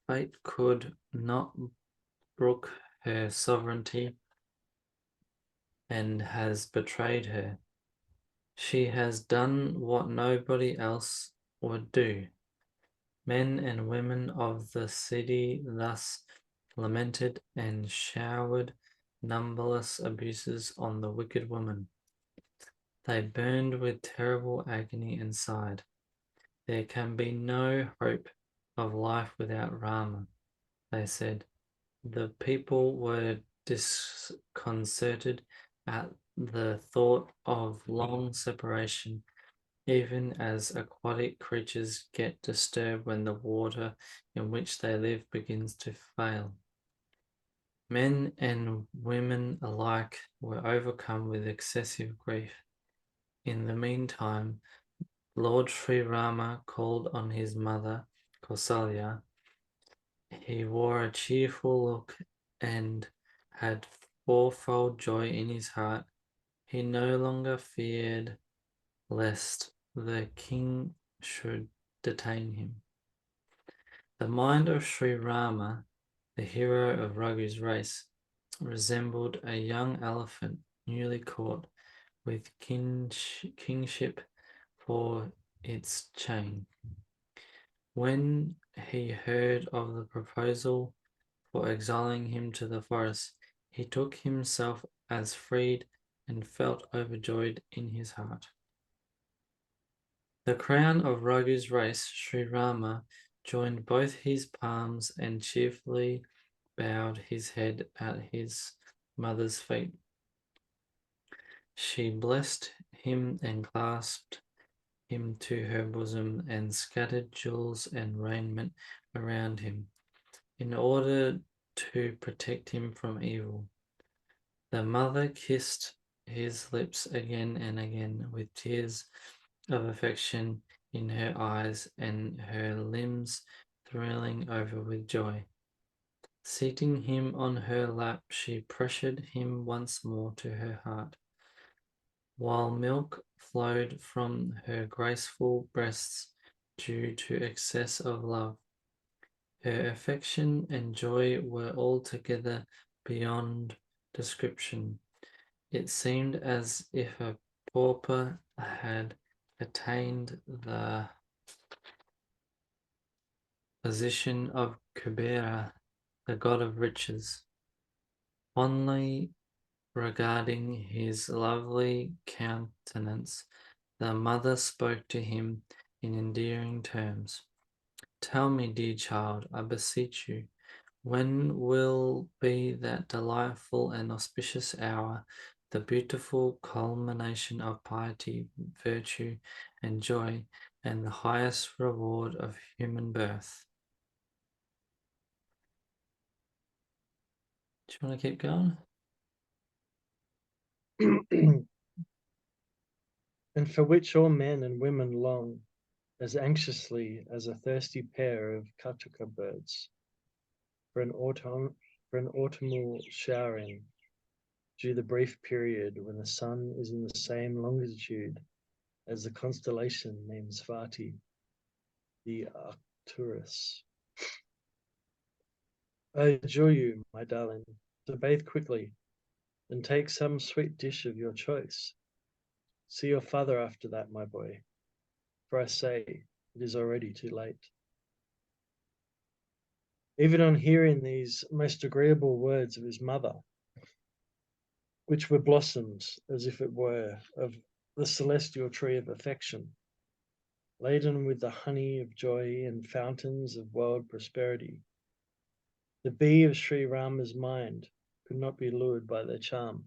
fate could not brook her sovereignty and has betrayed her. She has done what nobody else would do." Men and women of the city thus lamented and showered numberless abuses on the wicked woman. They burned with terrible agony and sighed. There can be no hope of life without Rama, they said. The people were disconcerted at the thought of long separation, even as aquatic creatures get disturbed when the water in which they live begins to fail. Men and women alike were overcome with excessive grief. In the meantime, Lord Sri Rama called on his mother, Kausalya, He wore a cheerful look and had fourfold joy in his heart. He no longer feared lest the king should detain him. The mind of Sri Rama, the hero of Raghu's race, resembled a young elephant newly caught with kingship for its chain. When he heard of the proposal for exiling him to the forest, he took himself as freed and felt overjoyed in his heart. The crown of Raghu's race, Sri Rama, joined both his palms and cheerfully bowed his head at his mother's feet. She blessed him and clasped him to her bosom and scattered jewels and raiment around him in order to protect him from evil. The mother kissed his lips again and again with tears of affection in her eyes and her limbs thrilling over with joy. Seating him on her lap, she pressured him once more to her heart, while milk flowed from her graceful breasts due to excess of love. Her affection and joy were altogether beyond description. It seemed as if a pauper had attained the position of Kubera, the god of riches. Fondly regarding his lovely countenance, the mother spoke to him in endearing terms. Tell me, dear child, I beseech you, when will be that delightful and auspicious hour, the beautiful culmination of piety, virtue, and joy, and the highest reward of human birth? Do you want to keep going? And for which all men and women long as anxiously as a thirsty pair of katuka birds for an autumnal showering, due the brief period when the sun is in the same longitude as the constellation named Svati, the Arcturus. I adjure you, my darling, to bathe quickly, and take some sweet dish of your choice. See your father after that, my boy, for I say it is already too late. Even on hearing these most agreeable words of his mother, which were blossoms, as if it were, of the celestial tree of affection, laden with the honey of joy and fountains of world prosperity, the bee of Sri Rama's mind could not be lured by their charm.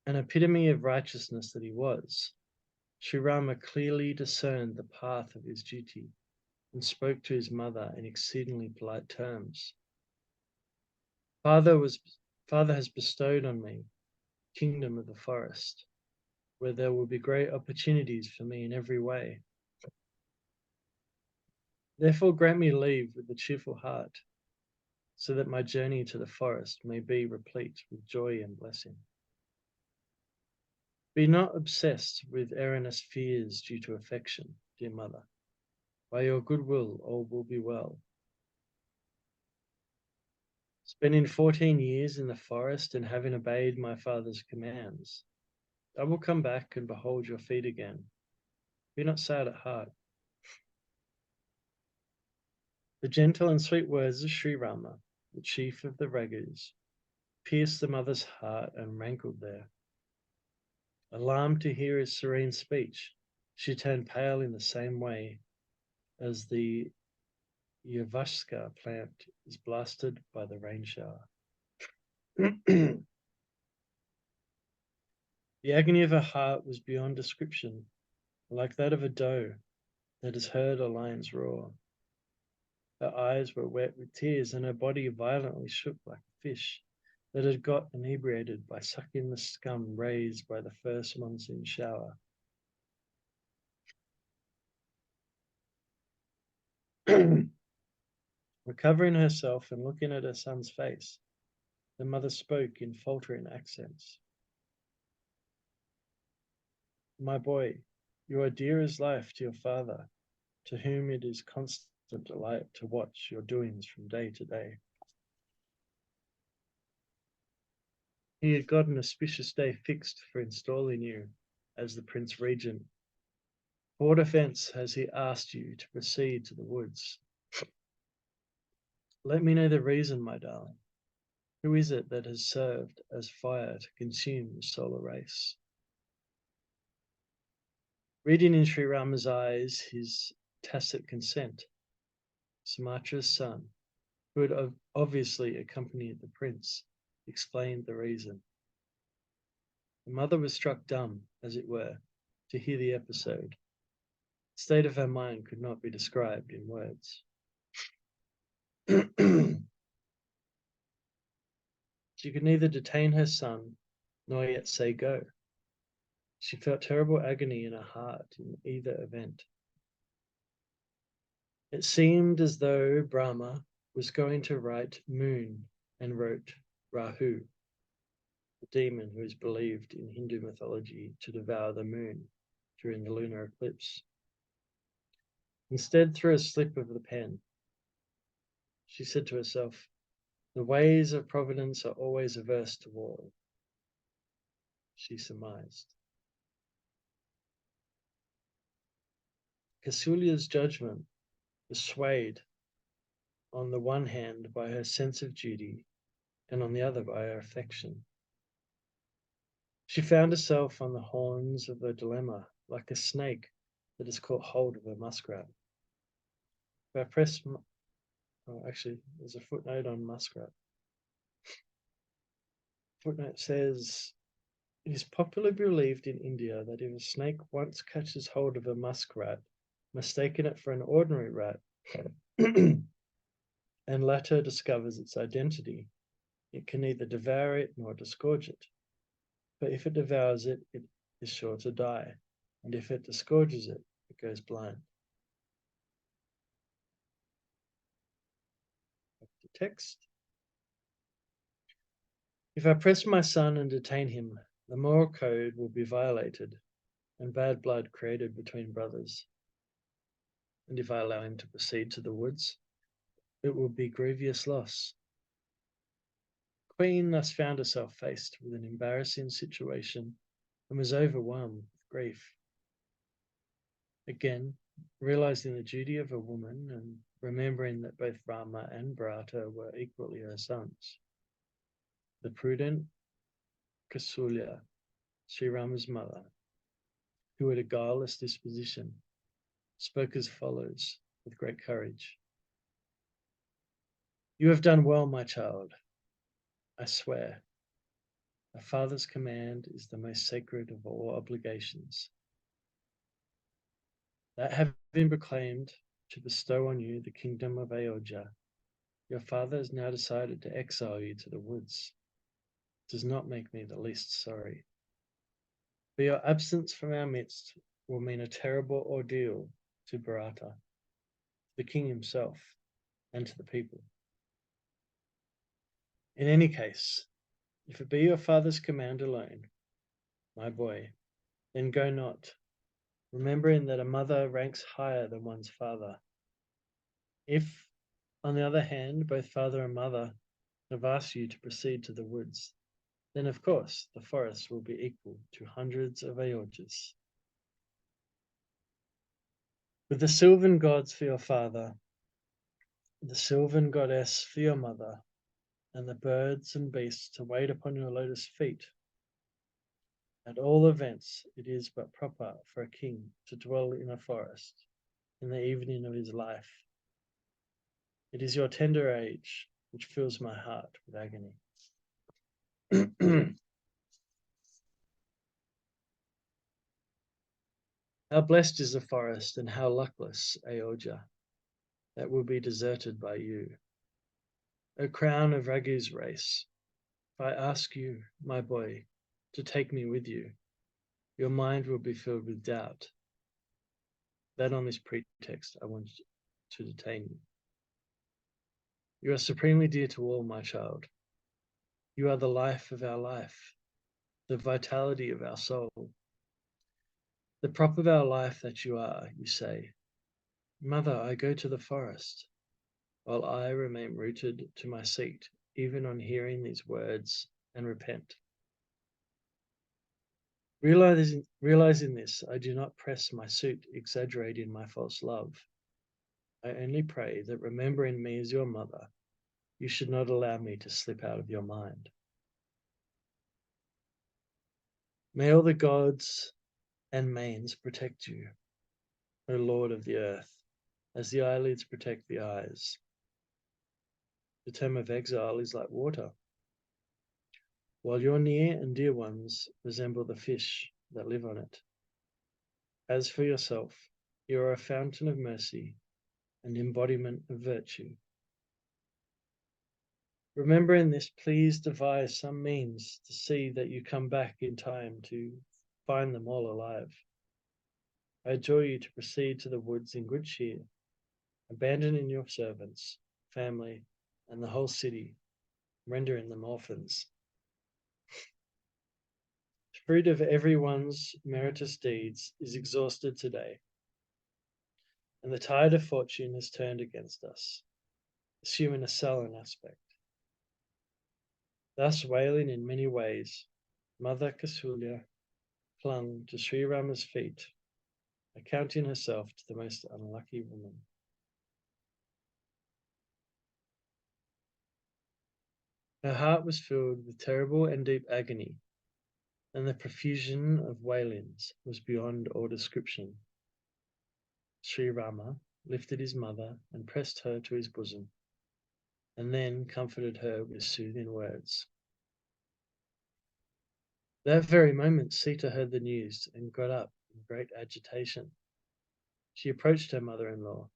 An epitome of righteousness that he was, Sri Rama clearly discerned the path of his duty and spoke to his mother in exceedingly polite terms. Father has bestowed on me the kingdom of the forest, where there will be great opportunities for me in every way. Therefore grant me leave with a cheerful heart, so that my journey to the forest may be replete with joy and blessing. Be not obsessed with erroneous fears due to affection, dear mother. By your goodwill, all will be well. Spending 14 years in the forest and having obeyed my father's commands, I will come back and behold your feet again. Be not sad at heart. The gentle and sweet words of Sri Rama, the chief of the Raghus, pierced the mother's heart and rankled there. Alarmed to hear his serene speech, she turned pale in the same way as the Yavaska plant is blasted by the rain shower. The agony of her heart was beyond description, like that of a doe that has heard a lion's roar. Her eyes were wet with tears, and her body violently shook like a fish that had got inebriated by sucking the scum raised by the first monsoon shower. Recovering herself and looking at her son's face, the mother spoke in faltering accents. My boy, you are dear as life to your father, to whom it is constant delight to watch your doings from day to day. He had got an auspicious day fixed for installing you as the Prince Regent. For what offence has he asked you to proceed to the woods? Let me know the reason, my darling. Who is it that has served as fire to consume the solar race? Reading in Sri Rama's eyes his tacit consent, Sumatra's son, who had obviously accompanied the prince, explained the reason. The mother was struck dumb, as it were, to hear the episode. The state of her mind could not be described in words. She could neither detain her son nor yet say go. She felt terrible agony in her heart in either event. It seemed as though Brahma was going to write moon and wrote Rahu, the demon who is believed in Hindu mythology to devour the moon during the lunar eclipse. Instead, through a slip of the pen, she said to herself, the ways of providence are always averse to war, she surmised. Kausalya's judgment was swayed on the one hand by her sense of duty and on the other by her affection. She found herself on the horns of a dilemma, like a snake that has caught hold of a muskrat. If I press, actually, there's a footnote on muskrat. Footnote says, it is popularly believed in India that if a snake once catches hold of a muskrat, mistaking it for an ordinary rat, and later discovers its identity, it can neither devour it nor disgorge it. But if it devours it, it is sure to die, and if it disgorges it, it goes blind. The text. If I press my son and detain him, the moral code will be violated and bad blood created between brothers. And if I allow him to proceed to the woods, it will be grievous loss. Queen thus found herself faced with an embarrassing situation and was overwhelmed with grief. Again, realizing the duty of a woman and remembering that both Rama and Bharata were equally her sons, the prudent Kausalya, Sri Rama's mother, who had a guileless disposition, spoke as follows with great courage. You have done well, my child. I swear, a father's command is the most sacred of all obligations. That having proclaimed to bestow on you the kingdom of Ayodhya, your father has now decided to exile you to the woods. It does not make me the least sorry. But your absence from our midst will mean a terrible ordeal to Bharata, the king himself, and to the people. In any case, if it be your father's command alone, my boy, then go not, remembering that a mother ranks higher than one's father. If, on the other hand, both father and mother have asked you to proceed to the woods, then of course the forest will be equal to hundreds of Ayodhyas. With the sylvan gods for your father, the sylvan goddess for your mother, and the birds and beasts to wait upon your lotus feet, at all events it is but proper for a king to dwell in a forest in the evening of his life. It is your tender age which fills my heart with agony. How blessed is the forest, and how luckless Ayodhya, that will be deserted by you. O crown of Raghu's race, if I ask you, my boy, to take me with you, your mind will be filled with doubt. That on this pretext I want to detain you. You are supremely dear to all, my child. You are the life of our life, the vitality of our soul, the prop of our life that you are, you say. Mother, I go to the forest, while I remain rooted to my seat, even on hearing these words, and repent. Realizing this, I do not press my suit, exaggerating my false love. I only pray that remembering me as your mother, you should not allow me to slip out of your mind. May all the gods and manes protect you, O Lord of the earth, as the eyelids protect the eyes. The term of exile is like water, while your near and dear ones resemble the fish that live on it. As for yourself, you are a fountain of mercy and embodiment of virtue. Remembering this, please devise some means to see that you come back in time to find them all alive. I adjure you to proceed to the woods in good cheer, abandoning your servants, family, and the whole city, rendering them orphans. The fruit of everyone's meritorious deeds is exhausted today, and the tide of fortune has turned against us, assuming a sullen aspect. Thus, wailing in many ways, Mother Kasulya clung to Sri Rama's feet, accounting herself to the most unlucky woman. Her heart was filled with terrible and deep agony, and the profusion of wailings was beyond all description. Sri Rama lifted his mother and pressed her to his bosom, and then comforted her with soothing words. That very moment Sita heard the news and got up in great agitation. She approached her mother-in-law,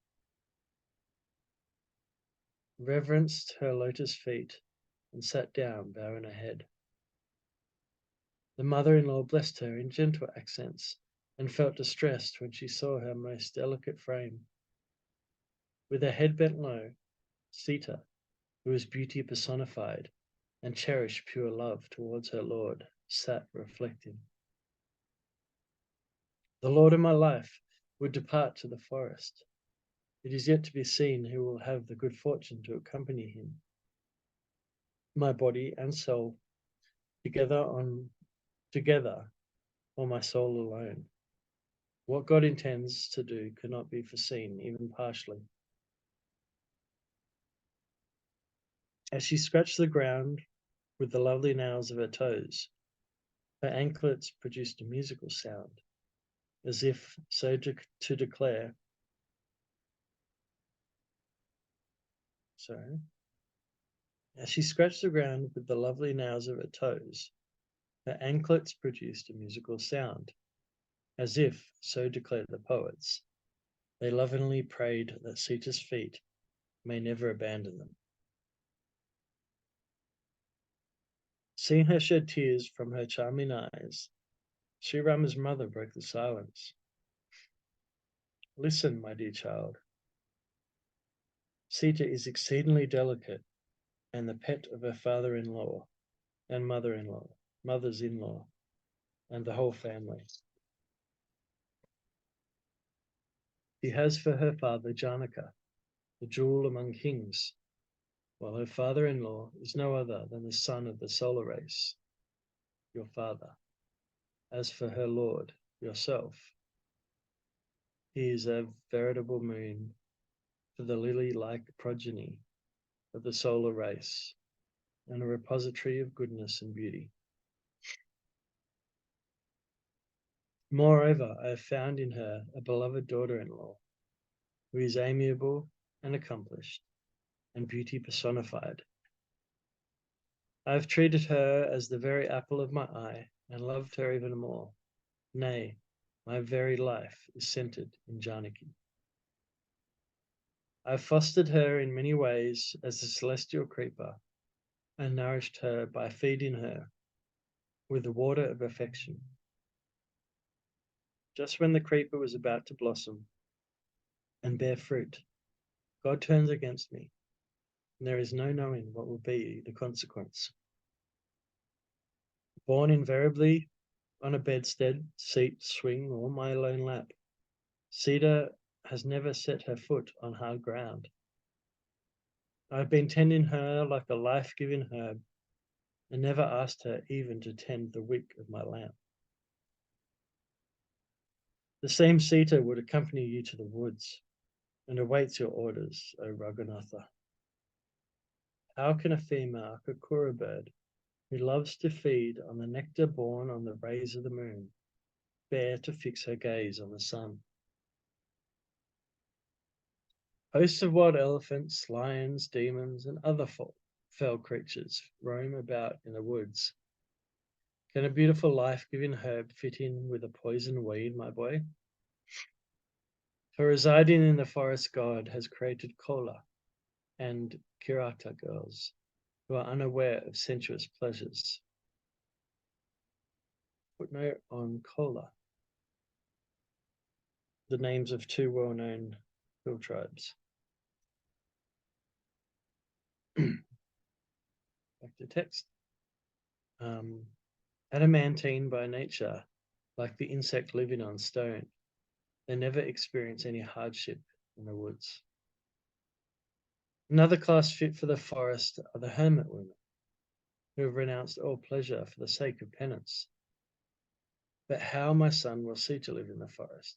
reverenced her lotus feet, and sat down, bowing her head. The mother-in-law blessed her in gentle accents, and felt distressed when she saw her most delicate frame. With her head bent low, Sita, who was beauty personified, and cherished pure love towards her lord, sat reflecting. The lord of my life would depart to the forest. It is yet to be seen who will have the good fortune to accompany him. My body and soul together, or my soul alone. What God intends to do cannot be foreseen, even partially. As she scratched the ground with the lovely nails of her toes, her anklets produced a musical sound, as if so to declare, sorry. As she scratched the ground with the lovely nails of her toes, her anklets produced a musical sound, as if, so declare the poets, they lovingly prayed that Sita's feet may never abandon them. Seeing her shed tears from her charming eyes, Sri Rama's mother broke the silence. Listen, my dear child. Sita is exceedingly delicate and the pet of her father-in-law and mother-in-law, mothers-in-law, and the whole family. She has for her father Janaka, the jewel among kings, while her father-in-law is no other than the son of the solar race, your father. As for her lord, yourself, he is a veritable moon for the lily-like progeny of the solar race, and a repository of goodness and beauty. Moreover, I have found in her a beloved daughter-in-law, who is amiable and accomplished, and beauty personified. I have treated her as the very apple of my eye, and loved her even more. Nay, my very life is centered in Janaki. I have fostered her in many ways as a celestial creeper, and nourished her by feeding her with the water of affection. Just when the creeper was about to blossom and bear fruit, God turns against me, and there is no knowing what will be the consequence. Born invariably on a bedstead, seat, swing, or my lone lap, Cedar has never set her foot on hard ground. I've been tending her like a life-giving herb, and never asked her even to tend the wick of my lamp. The same Sita would accompany you to the woods, and awaits your orders, O Raghunatha. How can a female kakura bird, who loves to feed on the nectar born on the rays of the moon, bear to fix her gaze on the sun? Hosts of wild elephants, lions, demons, and other fell creatures roam about in the woods. Can a beautiful life-giving herb fit in with a poison weed, my boy? For residing in the forest, God has created Kola and Kirata girls who are unaware of sensuous pleasures. Footnote on Kola, the names of two well-known hill tribes. Back to text. Adamantine by nature, like the insect living on stone, they never experience any hardship in the woods. Another class fit for the forest are the hermit women, who have renounced all pleasure for the sake of penance. But how, my son, will see to live in the forest,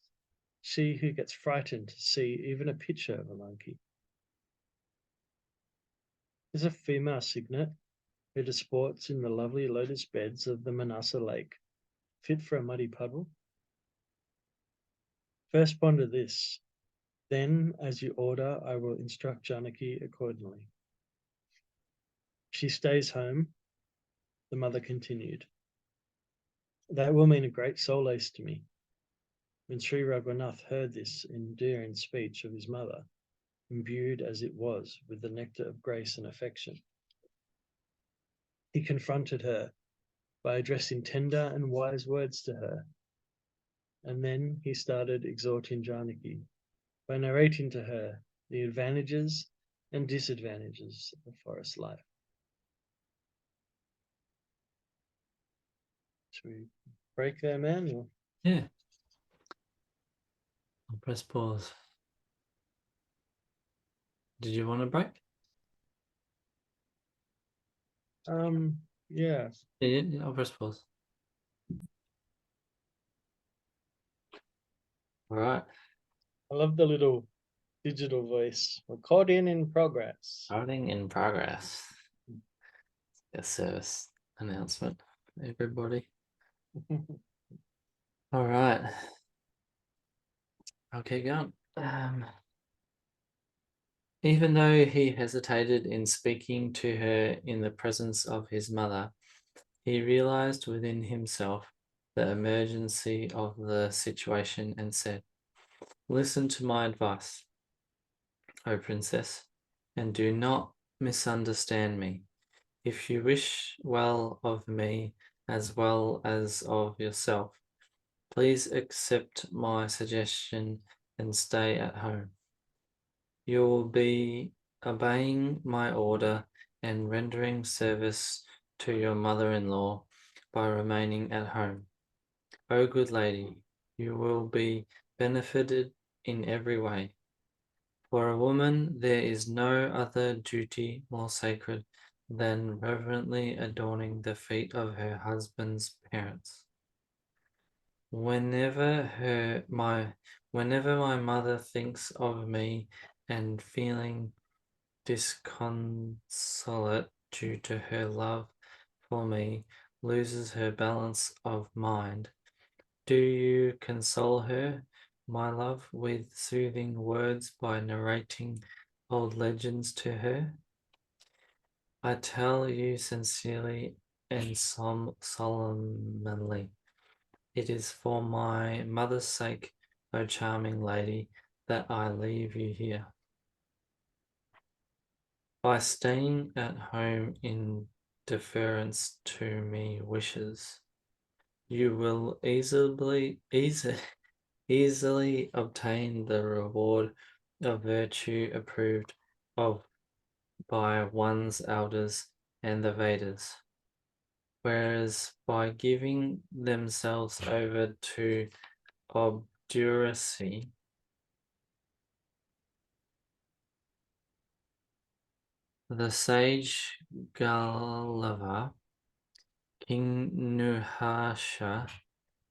she who gets frightened to see even a picture of a monkey? Is a female cygnet who disports in the lovely lotus beds of the Manasa lake fit for a muddy puddle? First ponder this, then as you order I will instruct Janaki accordingly. She stays home, the mother continued. That will mean a great solace to me. When Sri Raghunath heard this endearing speech of his mother, imbued as it was with the nectar of grace and affection, he confronted her by addressing tender and wise words to her, and then he started exhorting Janaki by narrating to her the advantages and disadvantages of forest life. Should we break there, man? Or? Yeah. I'll press pause. Did you want a break? Yeah. Yeah, I'll press pause. All right. I love the little digital voice. Recording in progress. Starting in progress. A service announcement, everybody. All right. I'll keep going. Even though he hesitated in speaking to her in the presence of his mother, he realized within himself the emergency of the situation and said, "Listen to my advice, O princess, and do not misunderstand me. If you wish well of me as well as of yourself, please accept my suggestion and stay at home. You will be obeying my order and rendering service to your mother-in-law by remaining at home. O good lady, you will be benefited in every way. For a woman, there is no other duty more sacred than reverently adorning the feet of her husband's parents. Whenever my mother thinks of me and feeling disconsolate due to her love for me, loses her balance of mind, do you console her, my love, with soothing words by narrating old legends to her? I tell you sincerely and solemnly, it is for my mother's sake, O charming lady, that I leave you here. By staying at home in deference to me wishes, you will easily obtain the reward of virtue approved of by one's elders and the Vedas, whereas by giving themselves over to obduracy, the sage Galava, King Nuhasha,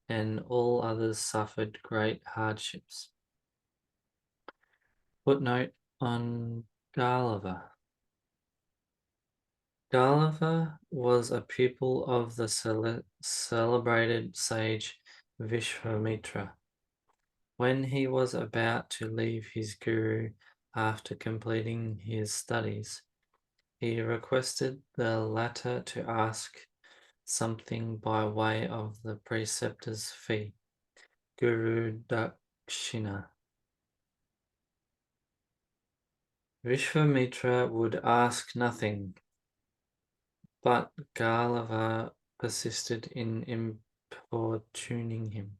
and all others suffered great hardships. Footnote on Galava. Galava was a pupil of the celebrated sage Vishvamitra. When he was about to leave his guru after completing his studies, he requested the latter to ask something by way of the preceptor's fee, Guru Dakshina. Vishvamitra would ask nothing, but Galava persisted in importuning him.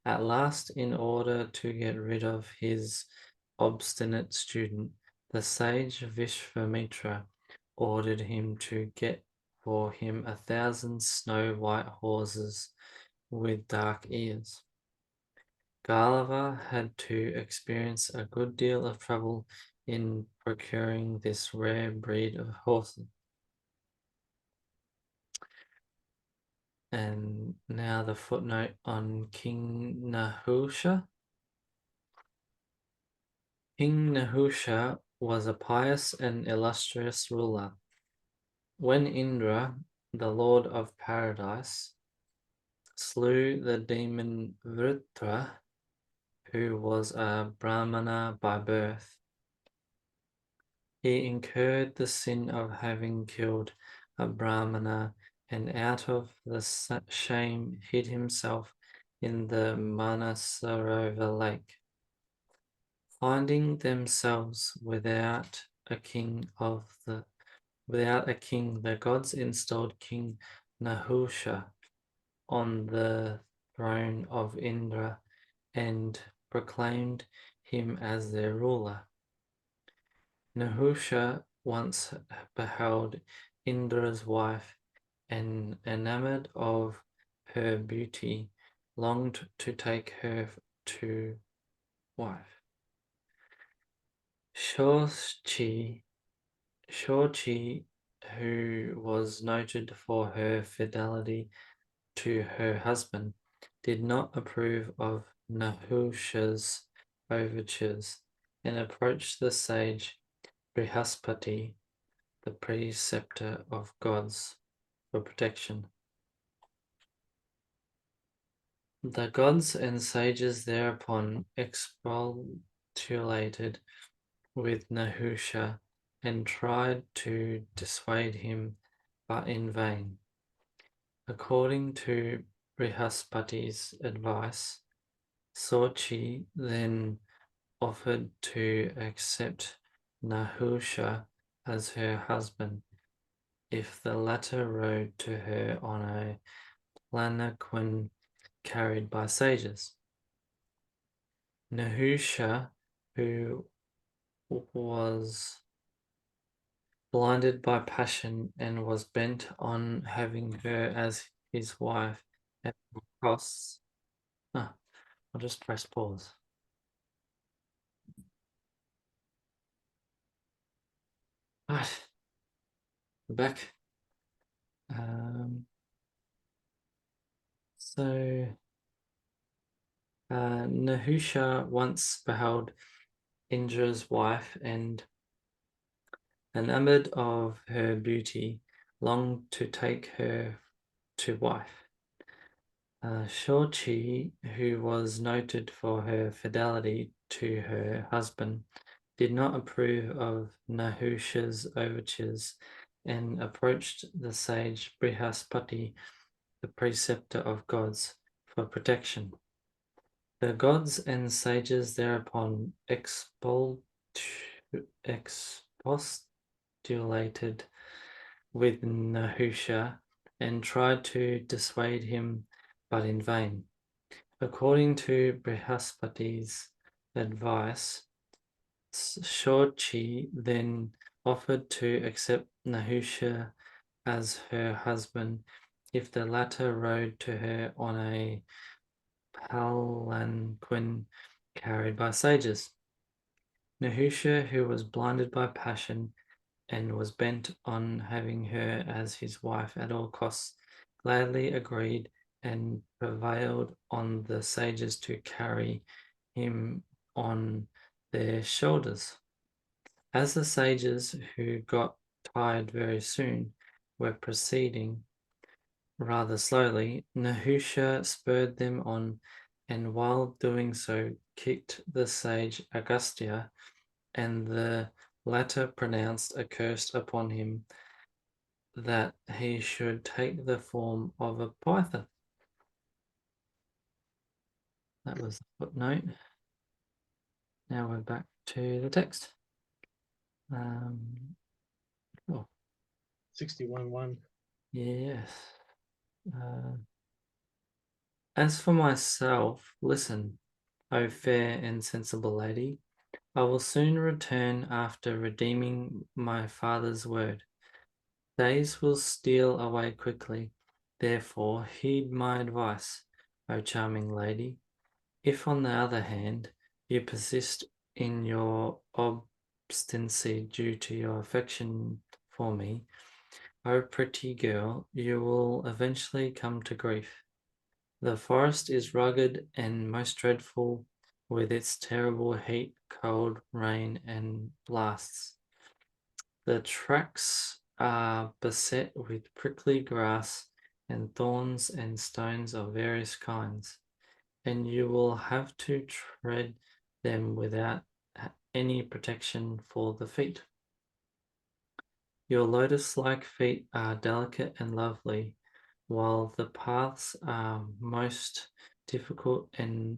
At last, in order to get rid of his obstinate student, the sage Vishvamitra ordered him to get for him 1,000 snow-white horses with dark ears. Galava had to experience a good deal of trouble in procuring this rare breed of horses. And now the footnote on King Nahusha. King Nahusha was a pious and illustrious ruler. When Indra, the lord of paradise, slew the demon Vritra, who was a Brahmana by birth, he incurred the sin of having killed a Brahmana and out of the shame hid himself in the Manasarovar lake. Finding themselves without a king, the gods installed King Nahusha on the throne of Indra and proclaimed him as their ruler. Nahusha once beheld Indra's wife and, enamored of her beauty, longed to take her to wife. Shorchi, who was noted for her fidelity to her husband, did not approve of Nahusha's overtures and approached the sage Brihaspati, the preceptor of gods, for protection. The gods and sages thereupon expostulated with Nahusha and tried to dissuade him, but in vain. According to Brihaspati's advice, Sorchi then offered to accept Nahusha as her husband if the latter rode to her on a palanquin carried by sages. Nahusha, who was blinded by passion and was bent on having her as his wife at all costs. I'll just press pause. Right, we're back. Nahusha once beheld Indra's wife and, enamored of her beauty, longed to take her to wife. Shorchi, who was noted for her fidelity to her husband, did not approve of Nahusha's overtures and approached the sage Brihaspati, the preceptor of gods, for protection. The gods and sages thereupon expostulated with Nahusha and tried to dissuade him, but in vain. According to Brihaspati's advice, Shorchi then offered to accept Nahusha as her husband if the latter rode to her on a palanquin carried by sages. Nahusha, who was blinded by passion and was bent on having her as his wife at all costs, gladly agreed and prevailed on the sages to carry him on their shoulders. As the sages, who got tired very soon, were proceeding rather slowly, Nahusha spurred them on, and while doing so, kicked the sage Agastya, and the latter pronounced a curse upon him that he should take the form of a python. That was the footnote. Now we're back to the text. Oh, 61:1. yes. As for myself, listen, O fair and sensible lady, I will soon return after redeeming my father's word. Days will steal away quickly, therefore heed my advice, O charming lady. If, on the other hand, you persist in your obstinacy due to your affection for me, O pretty girl, you will eventually come to grief. The forest is rugged and most dreadful, with its terrible heat, cold, rain, and blasts. The tracks are beset with prickly grass and thorns and stones of various kinds, and you will have to tread them without any protection for the feet. Your lotus-like feet are delicate and lovely, while the paths are most difficult and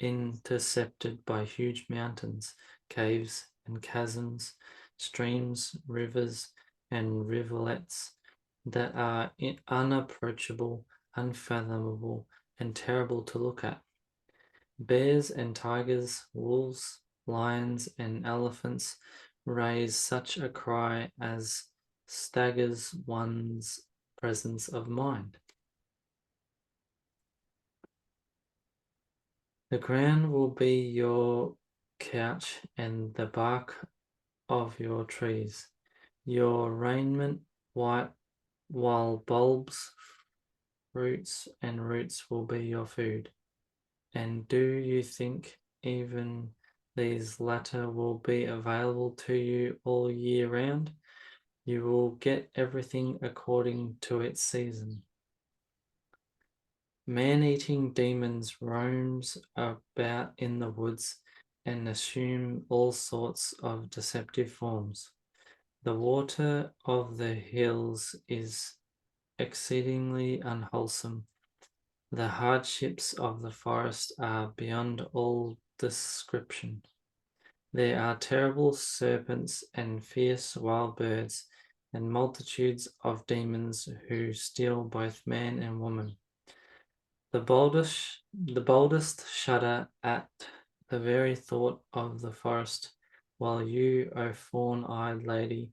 intercepted by huge mountains, caves and chasms, streams, rivers, and rivulets that are unapproachable, unfathomable, and terrible to look at. Bears and tigers, wolves, lions, and elephants raise such a cry as staggers one's presence of mind. The ground will be your couch and the bark of your trees, your raiment white, while bulbs, fruits, and roots will be your food. And do you think even these latter will be available to you all year round? You will get everything according to its season. Man-eating demons roams about in the woods and assume all sorts of deceptive forms. The water of the hills is exceedingly unwholesome. The hardships of the forest are beyond all description. There are terrible serpents and fierce wild birds and multitudes of demons who steal both man and woman. The boldest shudder at the very thought of the forest, while you, O fawn-eyed lady,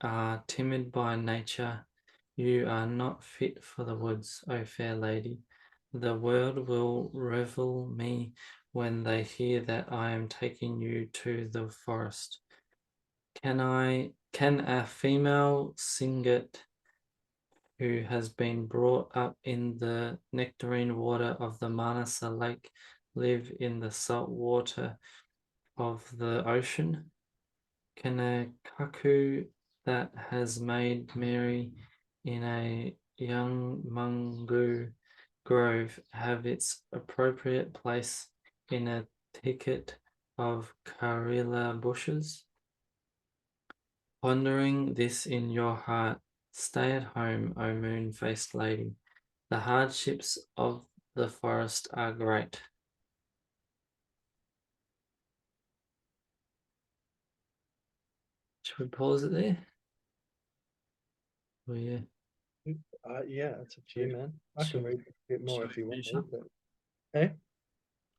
are timid by nature. You are not fit for the woods, O fair lady. The world will revel me when they hear that I am taking you to the forest. Can a female singlet who has been brought up in the nectarine water of the Manasa lake live in the salt water of the ocean? Can a cuckoo that has made merry in a young mungo grove have its appropriate place in a thicket of karila bushes? Pondering this in your heart, stay at home, O moon-faced lady. The hardships of the forest are great. Should we pause it there? Oh, yeah. Yeah, it's up to you, man. I can read a bit more if you want finish me, up? but hey,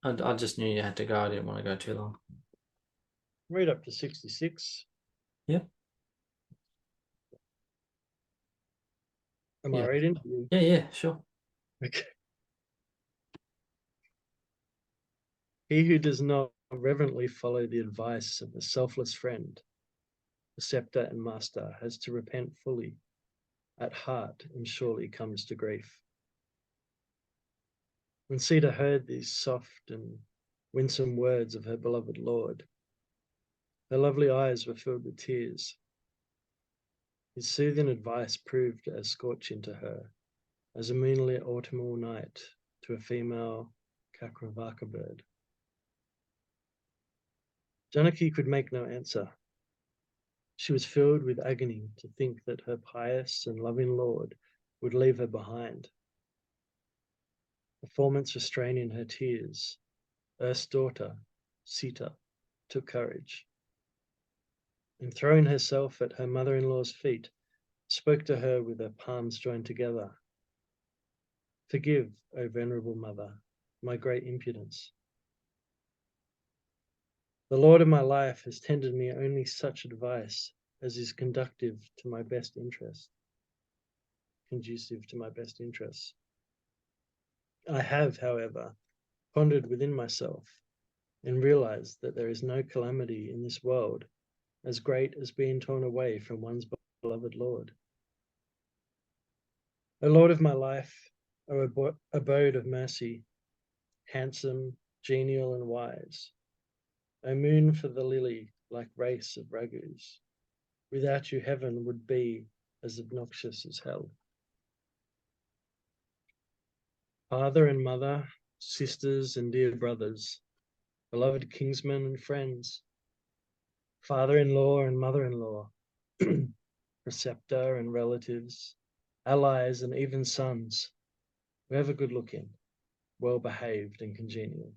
I just knew you had to go. I didn't want to go too long. read up to 66. Yep. Am I Yeah. reading? Yeah, yeah, sure. Okay. He who does not reverently follow the advice of a selfless friend, preceptor and master, has to repent fully at heart and surely comes to grief. When Sita heard these soft and winsome words of her beloved Lord, her lovely eyes were filled with tears. His soothing advice proved as scorching to her as a moonlit autumnal night to a female Kakravaka bird. Janaki could make no answer. She was filled with agony to think that her pious and loving Lord would leave her behind. Performance restraining her tears, Earth's daughter, Sita, took courage, and throwing herself at her mother-in-law's feet, spoke to her with her palms joined together. Forgive, O venerable mother, my great impudence. The Lord of my life has tendered me only such advice as is conducive to my best interests. I have, however, pondered within myself and realized that there is no calamity in this world as great as being torn away from one's beloved Lord. O Lord of my life, O abode of mercy, handsome, genial, and wise, O moon for the lily like race of ragus, without you heaven would be as obnoxious as hell. Father and mother, sisters and dear brothers, beloved kinsmen and friends, father-in-law and mother-in-law, preceptor and relatives, allies and even sons, whoever good-looking, well-behaved and congenial.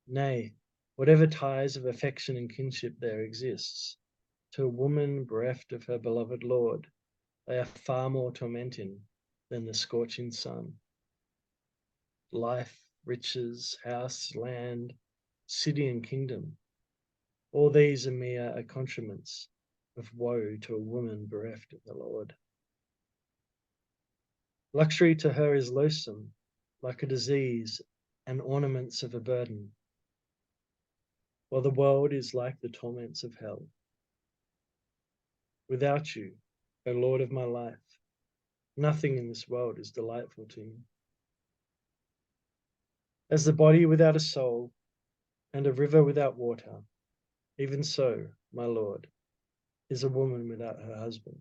Nay, whatever ties of affection and kinship there exists, to a woman bereft of her beloved Lord, they are far more tormenting than the scorching sun. Life, riches, house, land, city and kingdom, all these are mere accoutrements of woe to a woman bereft of the Lord. Luxury to her is loathsome, like a disease, and ornaments of a burden, while the world is like the torments of hell. Without you, O Lord of my life, nothing in this world is delightful to me. As the body without a soul, and a river without water, even so, my Lord, is a woman without her husband.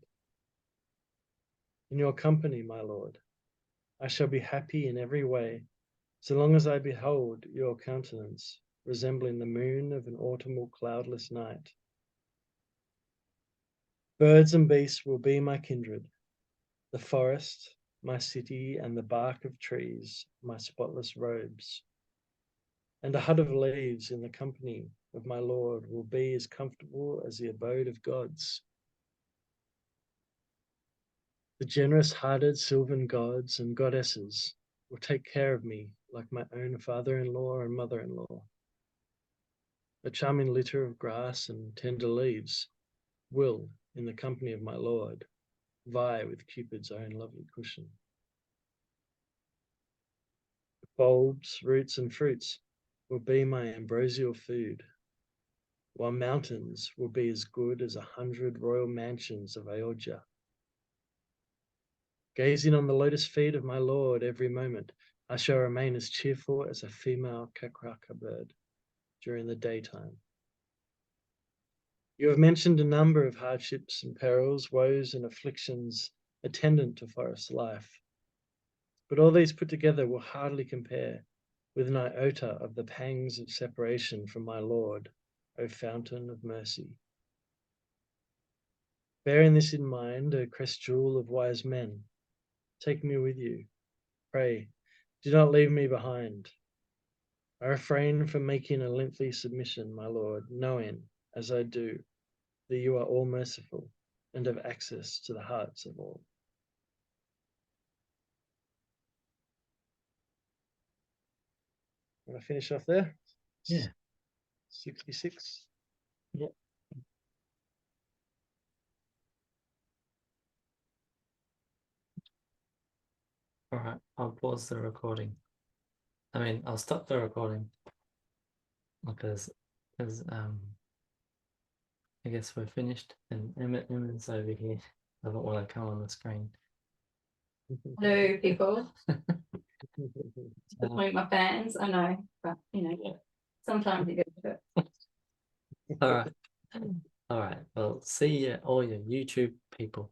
In your company, my Lord, I shall be happy in every way, so long as I behold your countenance, resembling the moon of an autumnal cloudless night. Birds and beasts will be my kindred, the forest, my city, and the bark of trees, my spotless robes. And a hut of leaves in the company of my Lord will be as comfortable as the abode of gods. The generous-hearted sylvan gods and goddesses will take care of me like my own father-in-law and mother-in-law. A charming litter of grass and tender leaves will, in the company of my Lord, vie with Cupid's own lovely cushion. Bulbs, roots, and fruits will be my ambrosial food, while mountains will be as good as 100 royal mansions of Ayodhya. Gazing on the lotus feet of my Lord every moment, I shall remain as cheerful as a female kakraka bird during the daytime. You have mentioned a number of hardships and perils, woes and afflictions attendant to forest life, but all these put together will hardly compare with an iota of the pangs of separation from my Lord, O fountain of mercy. Bearing this in mind, O crest jewel of wise men, take me with you. Pray, do not leave me behind. I refrain from making a lengthy submission, my Lord, knowing, as I do, that you are all merciful and have access to the hearts of all. Want to finish off there? Yeah. 66. Yeah. All right, I'll pause the recording. I mean, I'll stop the recording because I guess we're finished, and Emma's over here. I don't want to come on the screen. Hello, people. Point my fans. I know, but sometimes you get to it. All right. All right. Well, see you, all your YouTube people.